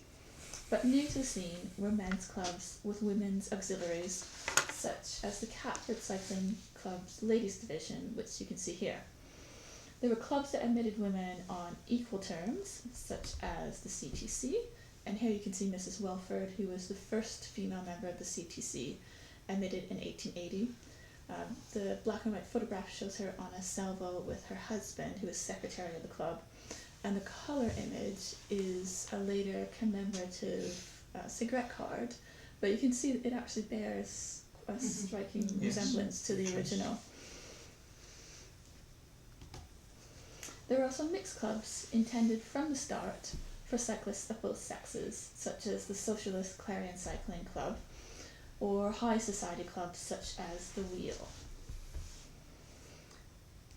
but new to the scene were men's clubs with women's auxiliaries, such as the Catford Cycling Club's ladies division, which you can see here. There were clubs that admitted women on equal terms, such as the CTC, and here you can see Mrs. Welford, who was the first female member of the CTC, admitted in 1880. The black and white photograph shows her on a salvo with her husband, who was secretary of the club, and the color image is a later commemorative cigarette card, but you can see that it actually bears a striking resemblance to the original. There were also mixed clubs intended from the start for cyclists of both sexes, such as the socialist Clarion Cycling Club, or high society clubs such as the Wheel.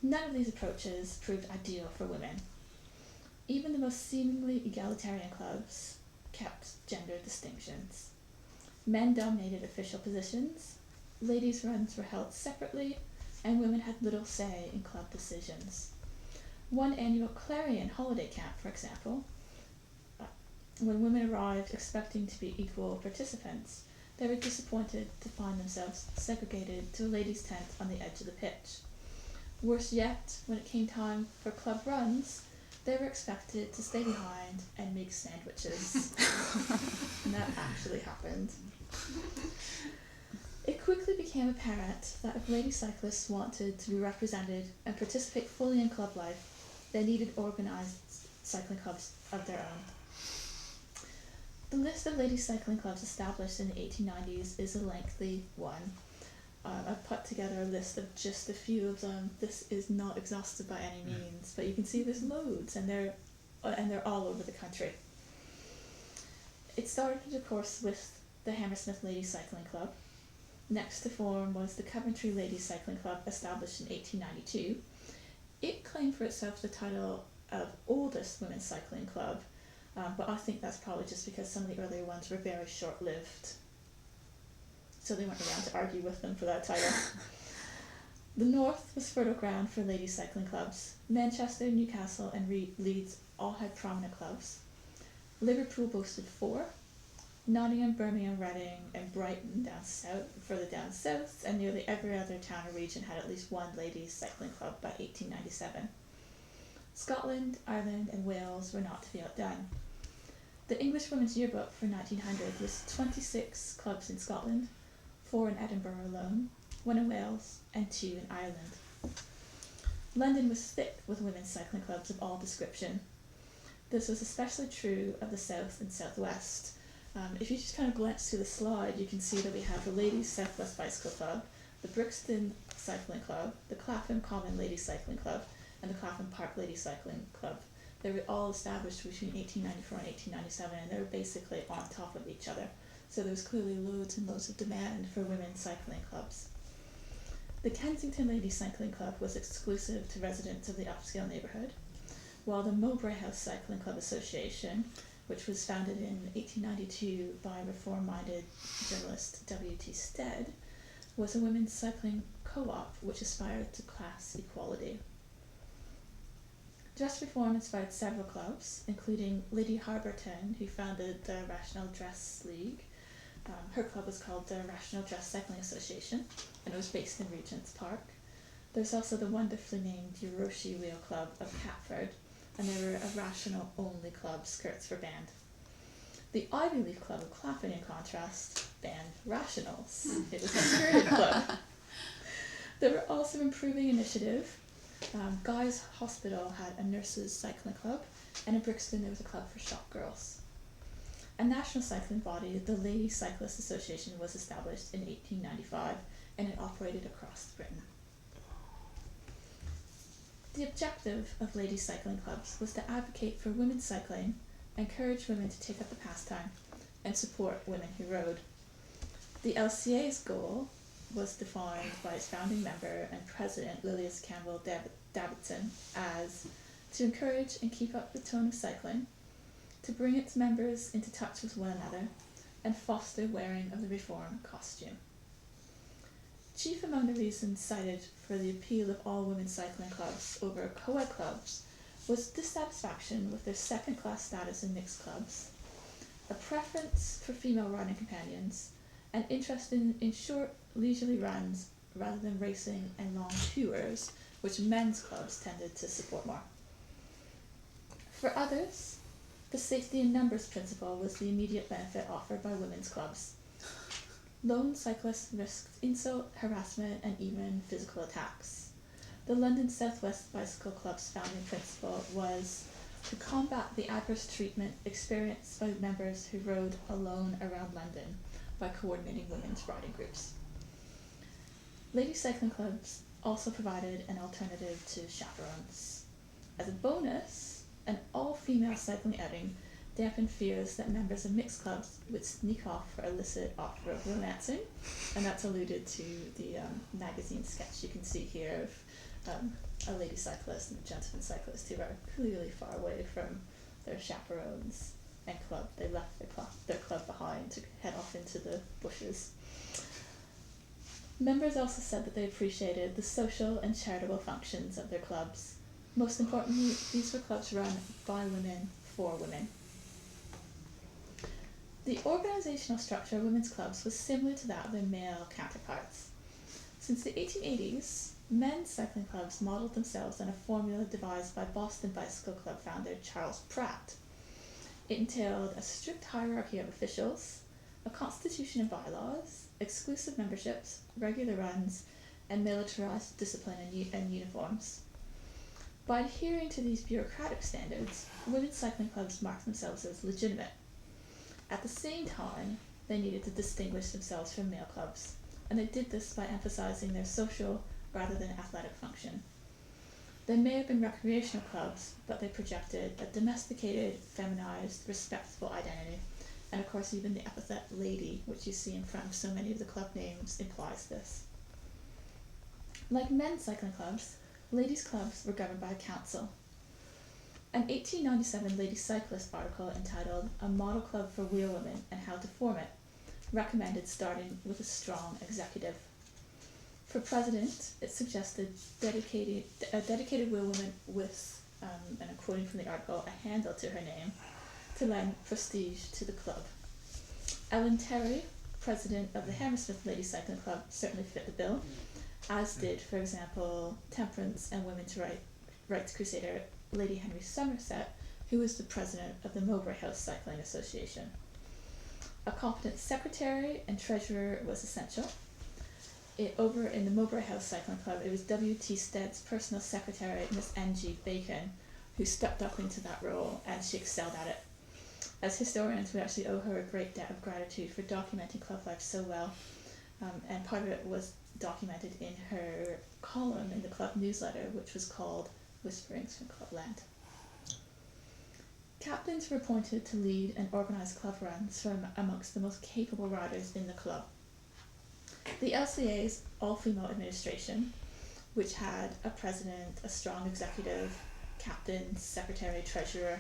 None of these approaches proved ideal for women. Even the most seemingly egalitarian clubs kept gender distinctions. Men dominated official positions, ladies' runs were held separately, and women had little say in club decisions. One annual Clarion holiday camp, for example, when women arrived expecting to be equal participants, they were disappointed to find themselves segregated to a ladies' tent on the edge of the pitch. Worse yet, when it came time for club runs, they were expected to stay behind and make sandwiches. And that actually happened. It quickly became apparent that if lady cyclists wanted to be represented and participate fully in club life, they needed organized cycling clubs of their own. The list of ladies' cycling clubs established in the 1890s is a lengthy one. I've put together a list of just a few of them. This is not exhaustive by any means, but you can see there's loads, and they're all over the country. It started, of course, with the Hammersmith Ladies Cycling Club. Next to form was the Cabinetry Ladies Cycling Club, established in 1892. It claimed for itself the title of oldest women's cycling club, but I think that's probably just because some of the earlier ones were very short-lived, so they weren't around to argue with them for that title. The north was fertile ground for ladies' cycling clubs. Manchester, Newcastle, and Leeds all had prominent clubs. Liverpool boasted 4. Nottingham, Birmingham, Reading, and Brighton further down south, and nearly every other town or region had at least one ladies' cycling club by 1897. Scotland, Ireland, and Wales were not to be outdone. The English Women's Yearbook for 1900 lists 26 clubs in Scotland, 4 in Edinburgh alone, 1 in Wales, and 2 in Ireland. London was thick with women's cycling clubs of all description. This was especially true of the south and southwest. If you just kind of glance through the slide, you can see that we have the Ladies Southwest Bicycle Club, the Brixton Cycling Club, the Clapham Common Ladies Cycling Club, and the Clapham Park Ladies Cycling Club. They were all established between 1894 and 1897, and they were basically on top of each other. So there was clearly loads and loads of demand for women's cycling clubs. The Kensington Ladies Cycling Club was exclusive to residents of the upscale neighbourhood, while the Mobilities Cycling Club Association, which was founded in 1892 by reform-minded journalist W.T. Stead, was a women's cycling co-op which aspired to class equality. Dress reform inspired several clubs, including Lady Harberton, who founded the Rational Dress League. Her club was called the Rational Dress Cycling Association, and it was based in Regent's Park. There's also the wonderfully named Euroshi Wheel Club of Catford, and they were a rational-only club, skirts were banned. The Ivy Leaf Club of Clapham, in contrast, banned rationals. It was a skirted club. There were also improving initiative. Guy's Hospital had a nurses' cycling club, and in Brixton there was a club for shop girls. A national cycling body, the Ladies Cyclist Association, was established in 1895, and it operated across Britain. The objective of ladies' cycling clubs was to advocate for women's cycling, encourage women to take up the pastime, and support women who rode. The LCA's goal was defined by its founding member and president, Lilias Campbell Davidson, as to encourage and keep up the tone of cycling, to bring its members into touch with one another, and foster wearing of the reform costume. Chief among the reasons cited for the appeal of all women's cycling clubs over co-ed clubs was dissatisfaction with their second-class status in mixed clubs, a preference for female riding companions, and interest in short, leisurely runs rather than racing and long tours, which men's clubs tended to support more. For others, the safety in numbers principle was the immediate benefit offered by women's clubs. Lone cyclists risked insult, harassment, and even physical attacks. The London Southwest Bicycle Club's founding principle was to combat the adverse treatment experienced by members who rode alone around London by coordinating women's riding groups. Ladies' cycling clubs also provided an alternative to chaperones. As a bonus, an all-female cycling outing dampened fears that members of mixed clubs would sneak off for illicit off-road romancing, and that's alluded to the magazine sketch you can see here of a lady cyclist and a gentleman cyclist who are clearly far away from their chaperones and club. They left their club behind to head off into the bushes. Members also said that they appreciated the social and charitable functions of their clubs. Most importantly, these were clubs run by women for women. The organizational structure of women's clubs was similar to that of their male counterparts. Since the 1880s, men's cycling clubs modeled themselves on a formula devised by Boston Bicycle Club founder Charles Pratt. It entailed a strict hierarchy of officials, a constitution and bylaws, exclusive memberships, regular runs, and militarized discipline and uniforms. By adhering to these bureaucratic standards, women's cycling clubs marked themselves as legitimate. At the same time, they needed to distinguish themselves from male clubs, and they did this by emphasizing their social rather than athletic function. They may have been recreational clubs, but they projected a domesticated, feminized, respectful identity, and of course even the epithet lady, which you see in front of so many of the club names, implies this. Like men's cycling clubs, ladies' clubs were governed by a council. An 1897 Lady Cyclist article entitled "A Model Club for Wheelwomen and How to Form It" recommended starting with a strong executive. For president, it suggested a dedicated wheelwoman with, and I'm quoting from the article, a handle to her name to lend prestige to the club. Ellen Terry, president of the Hammersmith Lady Cycling Club, certainly fit the bill, as did, for example, temperance and women's rights crusader Lady Henry Somerset, who was the president of the Motherhouse Cycling Association. A competent secretary and treasurer was essential. Over in the Motherhouse Cycling Club, it was W.T. Stead's personal secretary, Miss N.G. Bacon, who stepped up into that role, and she excelled at it. As historians, we actually owe her a great debt of gratitude for documenting club life so well, and part of it was documented in her column in the club newsletter, which was called Whisperings from Clubland. Captains were appointed to lead and organise club runs from amongst the most capable riders in the club. The LCA's all-female administration, which had a president, a strong executive, captain, secretary, treasurer,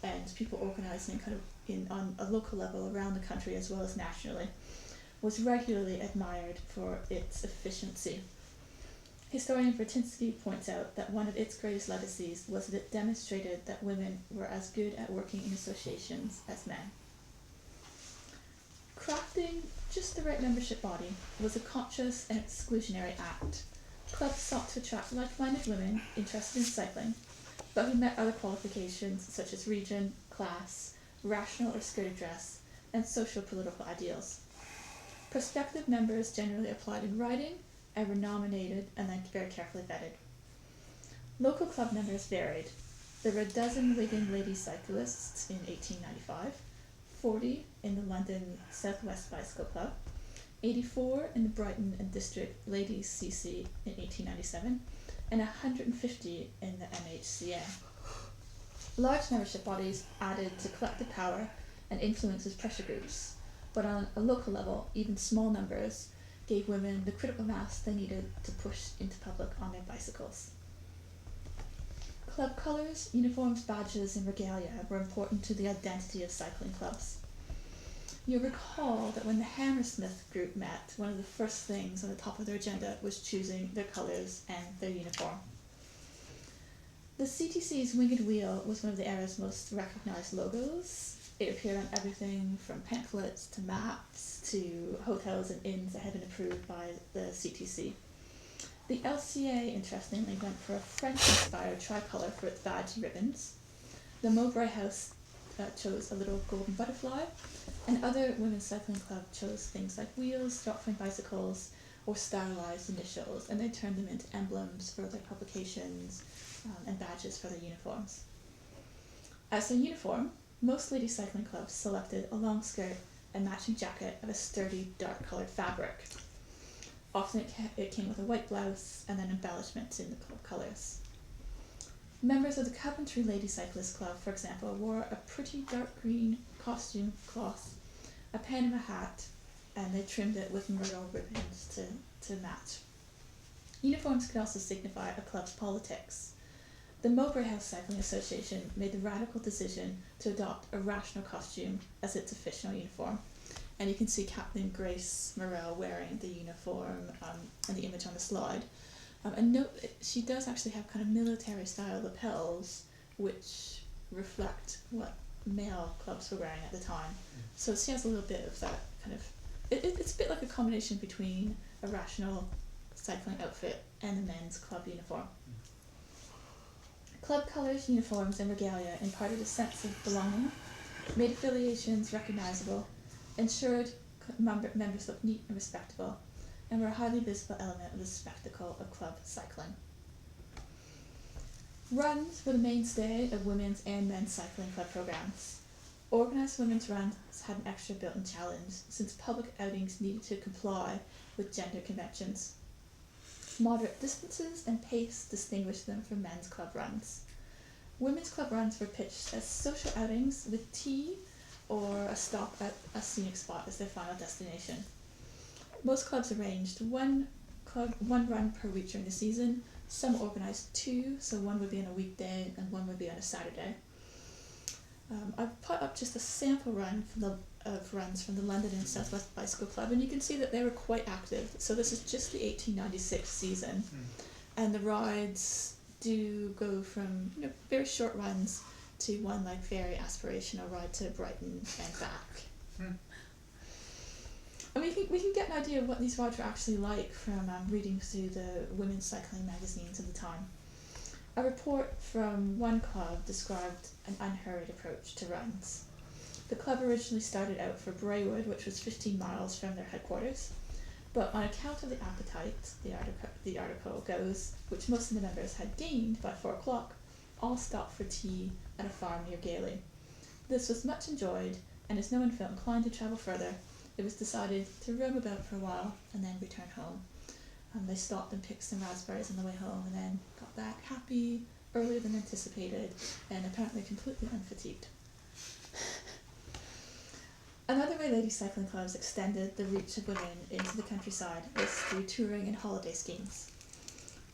and people organising on a local level around the country as well as nationally, was regularly admired for its efficiency. Historian Vertinsky points out that one of its greatest legacies was that it demonstrated that women were as good at working in associations as men. Crafting just the right membership body was a conscious and exclusionary act. Clubs sought to attract like-minded women interested in cycling, but who met other qualifications such as region, class, rational or skirted dress, and social political ideals. Prospective members generally applied in writing and were nominated and then very carefully vetted. Local club members varied. There were a dozen Wigan Lady Cyclists in 1895, 40 in the London South West Bicycle Club, 84 in the Brighton and District Ladies CC in 1897, and 150 in the MHCA. Large membership bodies added to collective power and influence as pressure groups, but on a local level, even small numbers gave women the critical mass they needed to push into public on their bicycles. Club colours, uniforms, badges, and regalia were important to the identity of cycling clubs. You'll recall that when the Hammersmith group met, one of the first things on the top of their agenda was choosing their colours and their uniform. The CTC's winged wheel was one of the era's most recognised logos. It appeared on everything from pamphlets to maps to hotels and inns that had been approved by the CTC. The LCA, interestingly, went for a French-inspired tricolour for its badge and ribbons. The Motherhouse chose a little golden butterfly, and other women's cycling clubs chose things like wheels, drop-frame bicycles, or stylized initials, and they turned them into emblems for their publications and badges for their uniforms. As a uniform, most lady cycling clubs selected a long skirt and matching jacket of a sturdy, dark-coloured fabric. Often it came with a white blouse and then embellishments in the club colours. Members of the Cabinetry Lady Cyclist Club, for example, wore a pretty dark green costume cloth, a Panama hat, and they trimmed it with myrtle ribbons to match. Uniforms could also signify a club's politics. The Mobilities Cycling Association made the radical decision to adopt a rational costume as its official uniform. And you can see Captain Grace Morrell wearing the uniform and the image on the slide. And note, she does actually have kind of military-style lapels, which reflect what male clubs were wearing at the time. So she has a little bit of that kind of... It's a bit like a combination between a rational cycling outfit and the men's club uniform. Club colours, uniforms, and regalia imparted a sense of belonging, made affiliations recognisable, ensured members looked neat and respectable, and were a highly visible element of the spectacle of club cycling. Runs were the mainstay of women's and men's cycling club programs. Organised women's runs had an extra built-in challenge, since public outings needed to comply with gender conventions. Moderate distances and pace distinguished them from men's club runs. Women's club runs were pitched as social outings with tea or a stop at a scenic spot as their final destination. Most clubs arranged one run per week during the season. Some organised two, so one would be on a weekday and one would be on a Saturday. I've put up just a sample run of runs from the London and South West Bicycle Club, and you can see that they were quite active. So this is just the 1896 season, and the rides do go from very short runs to one like very aspirational ride to Brighton and back. And we can get an idea of what these rides were actually like from reading through the women's cycling magazines of the time. A report from one club described an unhurried approach to runs. The club originally started out for Braywood, which was 15 miles from their headquarters, but on account of the appetite, the article goes, which most of the members had gained by 4 o'clock, all stopped for tea at a farm near Gailey. This was much enjoyed, and as no one felt inclined to travel further, it was decided to roam about for a while and then return home. They stopped and picked some raspberries on the way home and then got back happy, earlier than anticipated, and apparently completely unfatigued. Another way ladies' cycling clubs extended the reach of women into the countryside was through touring and holiday schemes.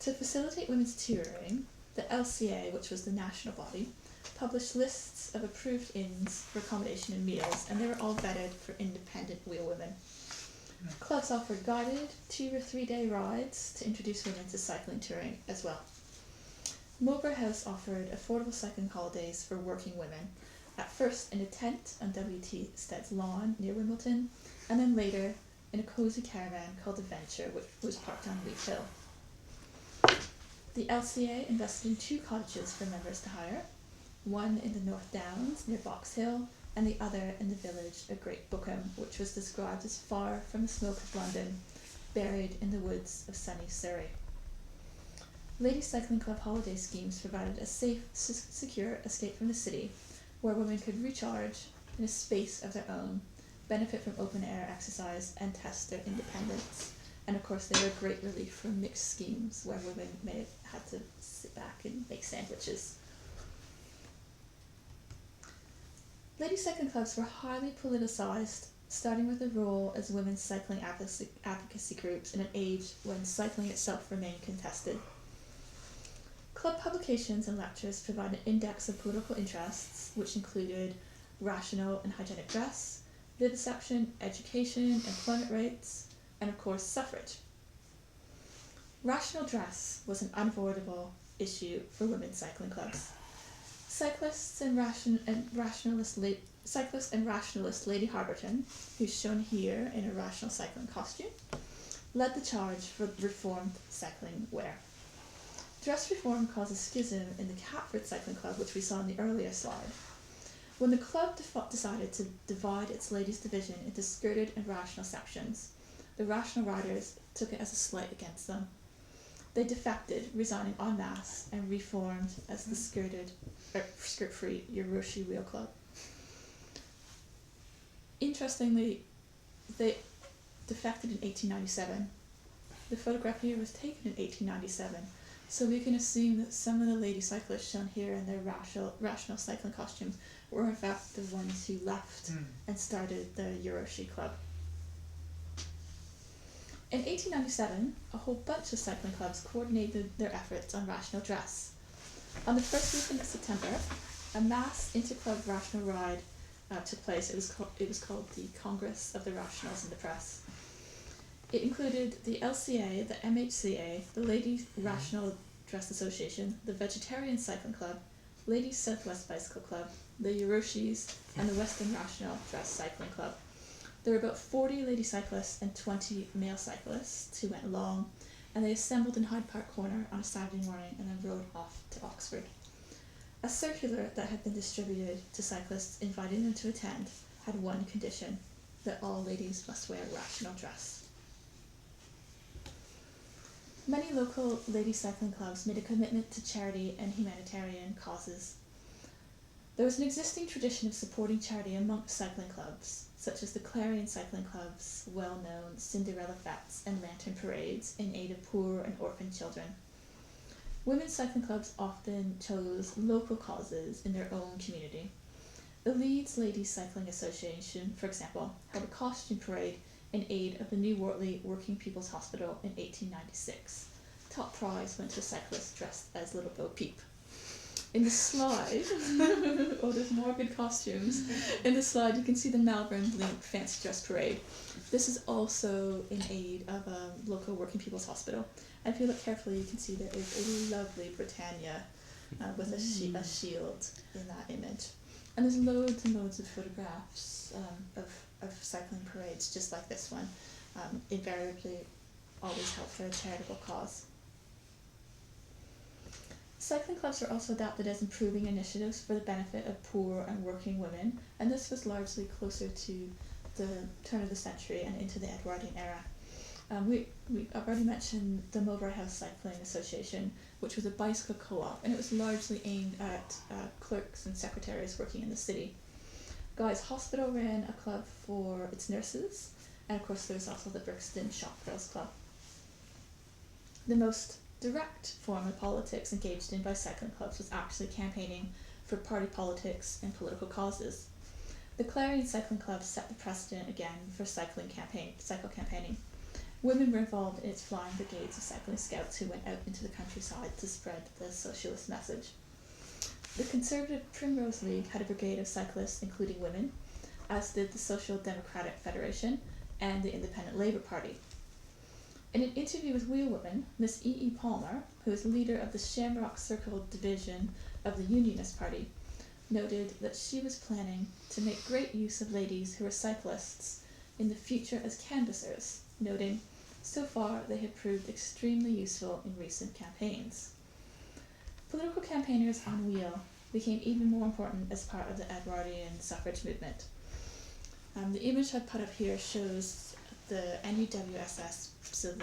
To facilitate women's touring, the LCA, which was the national body, published lists of approved inns for accommodation and meals, and they were all vetted for independent wheelwomen. Clubs offered guided 2 or 3 day rides to introduce women to cycling touring as well. Motherhouse offered affordable cycling holidays for working women, at first in a tent on W.T. Stead's lawn near Wimbledon, and then later in a cosy caravan called the Venture, which was parked on Leaf Hill. The LCA invested in 2 cottages for members to hire, one in the North Downs near Box Hill, and the other in the village of Great Bookham, which was described as far from the smoke of London, buried in the woods of sunny Surrey. Ladies' cycling club holiday schemes provided a safe, secure escape from the city, where women could recharge in a space of their own, benefit from open-air exercise, and test their independence. And of course, they were a great relief from mixed schemes, where women may have had to sit back and make sandwiches. Ladies' cycling clubs were highly politicised, starting with the role as women's cycling advocacy groups in an age when cycling itself remained contested. Club publications and lectures provide an index of political interests, which included rational and hygienic dress, vivisection, education, employment rates, and of course suffrage. Rational dress was an unavoidable issue for women's cycling clubs. Cyclist and rationalist Lady Harberton, who's shown here in a rational cycling costume, led the charge for reformed cycling wear. Dress reform caused a schism in the Catford Cycling Club, which we saw in the earlier slide. When the club decided to divide its ladies' division into skirted and rational sections, the rational riders took it as a slight against them. They defected, resigning en masse, and reformed as the skirt-free Euroshi Wheel Club. Interestingly, they defected in 1897. The photograph here was taken in 1897, so we can assume that some of the lady cyclists shown here in their rational cycling costumes were in fact the ones who left and started the Euroshi Club. In 1897, a whole bunch of cycling clubs coordinated their efforts on rational dress. On the first weekend of September, a mass inter-club rational ride took place. It was called the Congress of the Rationals in the Press. It included the LCA, the MHCA, the Ladies Rational Dress Association, the Vegetarian Cycling Club, Ladies Southwest Bicycle Club, the Euroshis, and the Western Rational Dress Cycling Club. There were about 40 lady cyclists and 20 male cyclists who went along, and they assembled in Hyde Park Corner on a Saturday morning and then rode off to Oxford. A circular that had been distributed to cyclists inviting them to attend had one condition, that all ladies must wear rational dress. Many local lady cycling clubs made a commitment to charity and humanitarian causes. There was an existing tradition of supporting charity amongst cycling clubs, such as the Clarion cycling club's well-known Cinderella Fetes and lantern parades in aid of poor and orphan children. Women's cycling clubs often chose local causes in their own community. The Leeds Ladies Cycling Association, for example, held a costume parade in aid of the New Wortley Working People's Hospital in 1896. Top prize went to a cyclist dressed as Little Bo Peep. In the slide, oh, there's more good costumes. In the slide, you can see the Malvern Blink Fancy Dress Parade. This is also in aid of a local Working People's Hospital. And if you look carefully, you can see there is a lovely Britannia with a shield in that image. And there's loads and loads of photographs of cycling parades just like this one, invariably always help for a charitable cause. Cycling clubs were also adopted as improving initiatives for the benefit of poor and working women, and this was largely closer to the turn of the century and into the Edwardian era. I've already mentioned the Motherhouse Cycling Association, which was a bicycle co-op, and it was largely aimed at clerks and secretaries working in the city. Guy's Hospital ran a club for its nurses, and of course there was also the Brixton Shop Girls Club. The most direct form of politics engaged in by cycling clubs was actually campaigning for party politics and political causes. The Clarion Cycling Club set the precedent again for cycle campaigning. Women were involved in its flying brigades of cycling scouts who went out into the countryside to spread the socialist message. The Conservative Primrose League had a brigade of cyclists including women, as did the Social Democratic Federation and the Independent Labour Party. In an interview with Wheelwoman, Miss E. Palmer, who is leader of the Shamrock Circle division of the Unionist Party, noted that she was planning to make great use of ladies who were cyclists in the future as canvassers, noting, "So far they have proved extremely useful in recent campaigns." Political campaigners on wheel became even more important as part of the Edwardian suffrage movement. The image I've put up here shows the NUWSS, so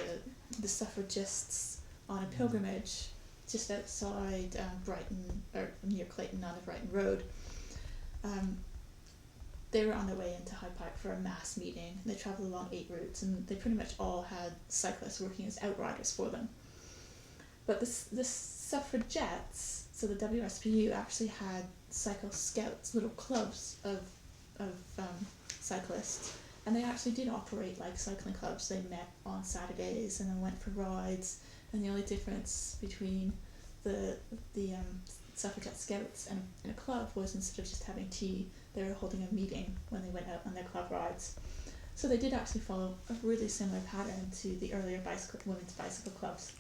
the suffragists on a pilgrimage just outside Brighton, or near Clayton on the Brighton Road. They were on their way into Hyde Park for a mass meeting. They travelled along 8 routes, and they pretty much all had cyclists working as outriders for them. But the suffragettes, so the WSPU, actually had cycle scouts, little clubs of cyclists, and they actually did operate like cycling clubs. They met on Saturdays and then went for rides, and the only difference between the suffragette scouts and a club was, instead of just having tea, they were holding a meeting when they went out on their club rides. So they did actually follow a really similar pattern to the earlier women's bicycle clubs.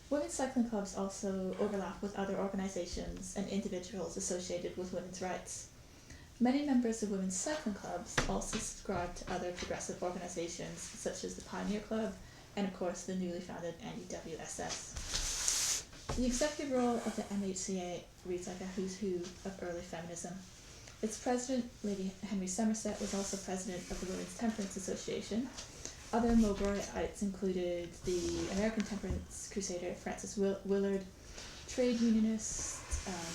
Women's cycling clubs also overlap with other organisations and individuals associated with women's rights. Many members of women's cycling clubs also subscribe to other progressive organisations such as the Pioneer Club and of course the newly founded NUWSS. The executive role of the MHCA reads like a who's who of early feminism. Its president, Lady Henry Somerset, was also president of the Women's Temperance Association. Other Mowbrayites included the American Temperance Crusader Frances Willard, trade unionists,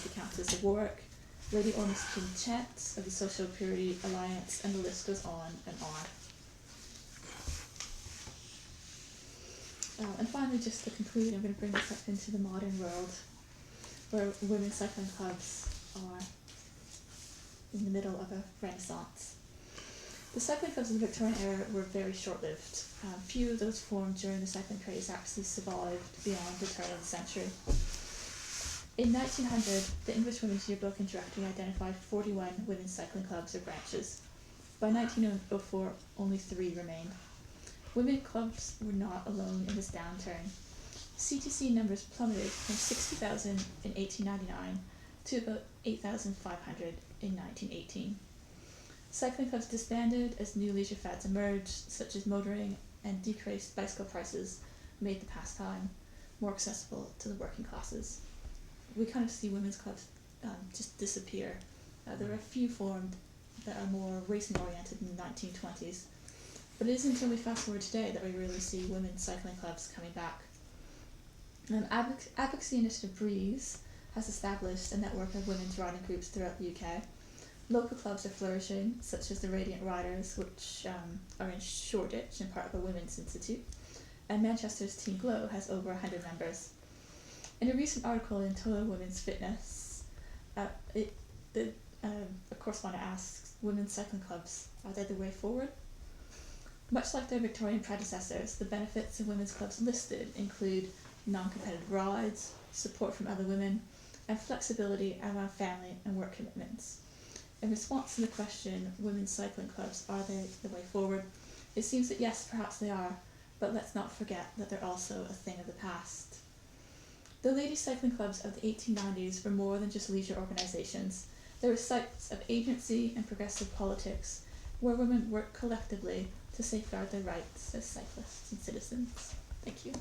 the Countess of Warwick, Lady Ormiston Chant of the Social Purity Alliance, and the list goes on and on. And finally, just to conclude, I'm going to bring this up into the modern world, where women's cycling clubs are in the middle of a renaissance. The cycling clubs of the Victorian era were very short-lived. Few of those formed during the cycling craze actually survived beyond the turn of the century. In 1900, the English Women's Yearbook and Directory identified 41 women's cycling clubs or branches. By 1904, only 3 remained. Women clubs were not alone in this downturn. CTC numbers plummeted from 60,000 in 1899 to about 8,500 in 1918. Cycling clubs disbanded as new leisure fads emerged, such as motoring, and decreased bicycle prices made the pastime more accessible to the working classes. We kind of see women's clubs just disappear. There are a few formed that are more racing oriented in the 1920s, but it isn't until we fast forward today that we really see women's cycling clubs coming back. Advocacy initiative Breeze has established a network of women's riding groups throughout the UK. Local clubs are flourishing, such as the Radiant Riders, which are in Shoreditch and part of a women's institute, and Manchester's Team Glow has over 100 members. In a recent article in Total Women's Fitness, a correspondent asks, women's cycling clubs, are they the way forward? Much like their Victorian predecessors, the benefits of women's clubs listed include non-competitive rides, support from other women, and flexibility around family and work commitments. In response to the question, women's cycling clubs, are they the way forward? It seems that yes, perhaps they are, but let's not forget that they're also a thing of the past. The ladies' cycling clubs of the 1890s were more than just leisure organisations. They were sites of agency and progressive politics, where women worked collectively to safeguard their rights as cyclists and citizens. Thank you.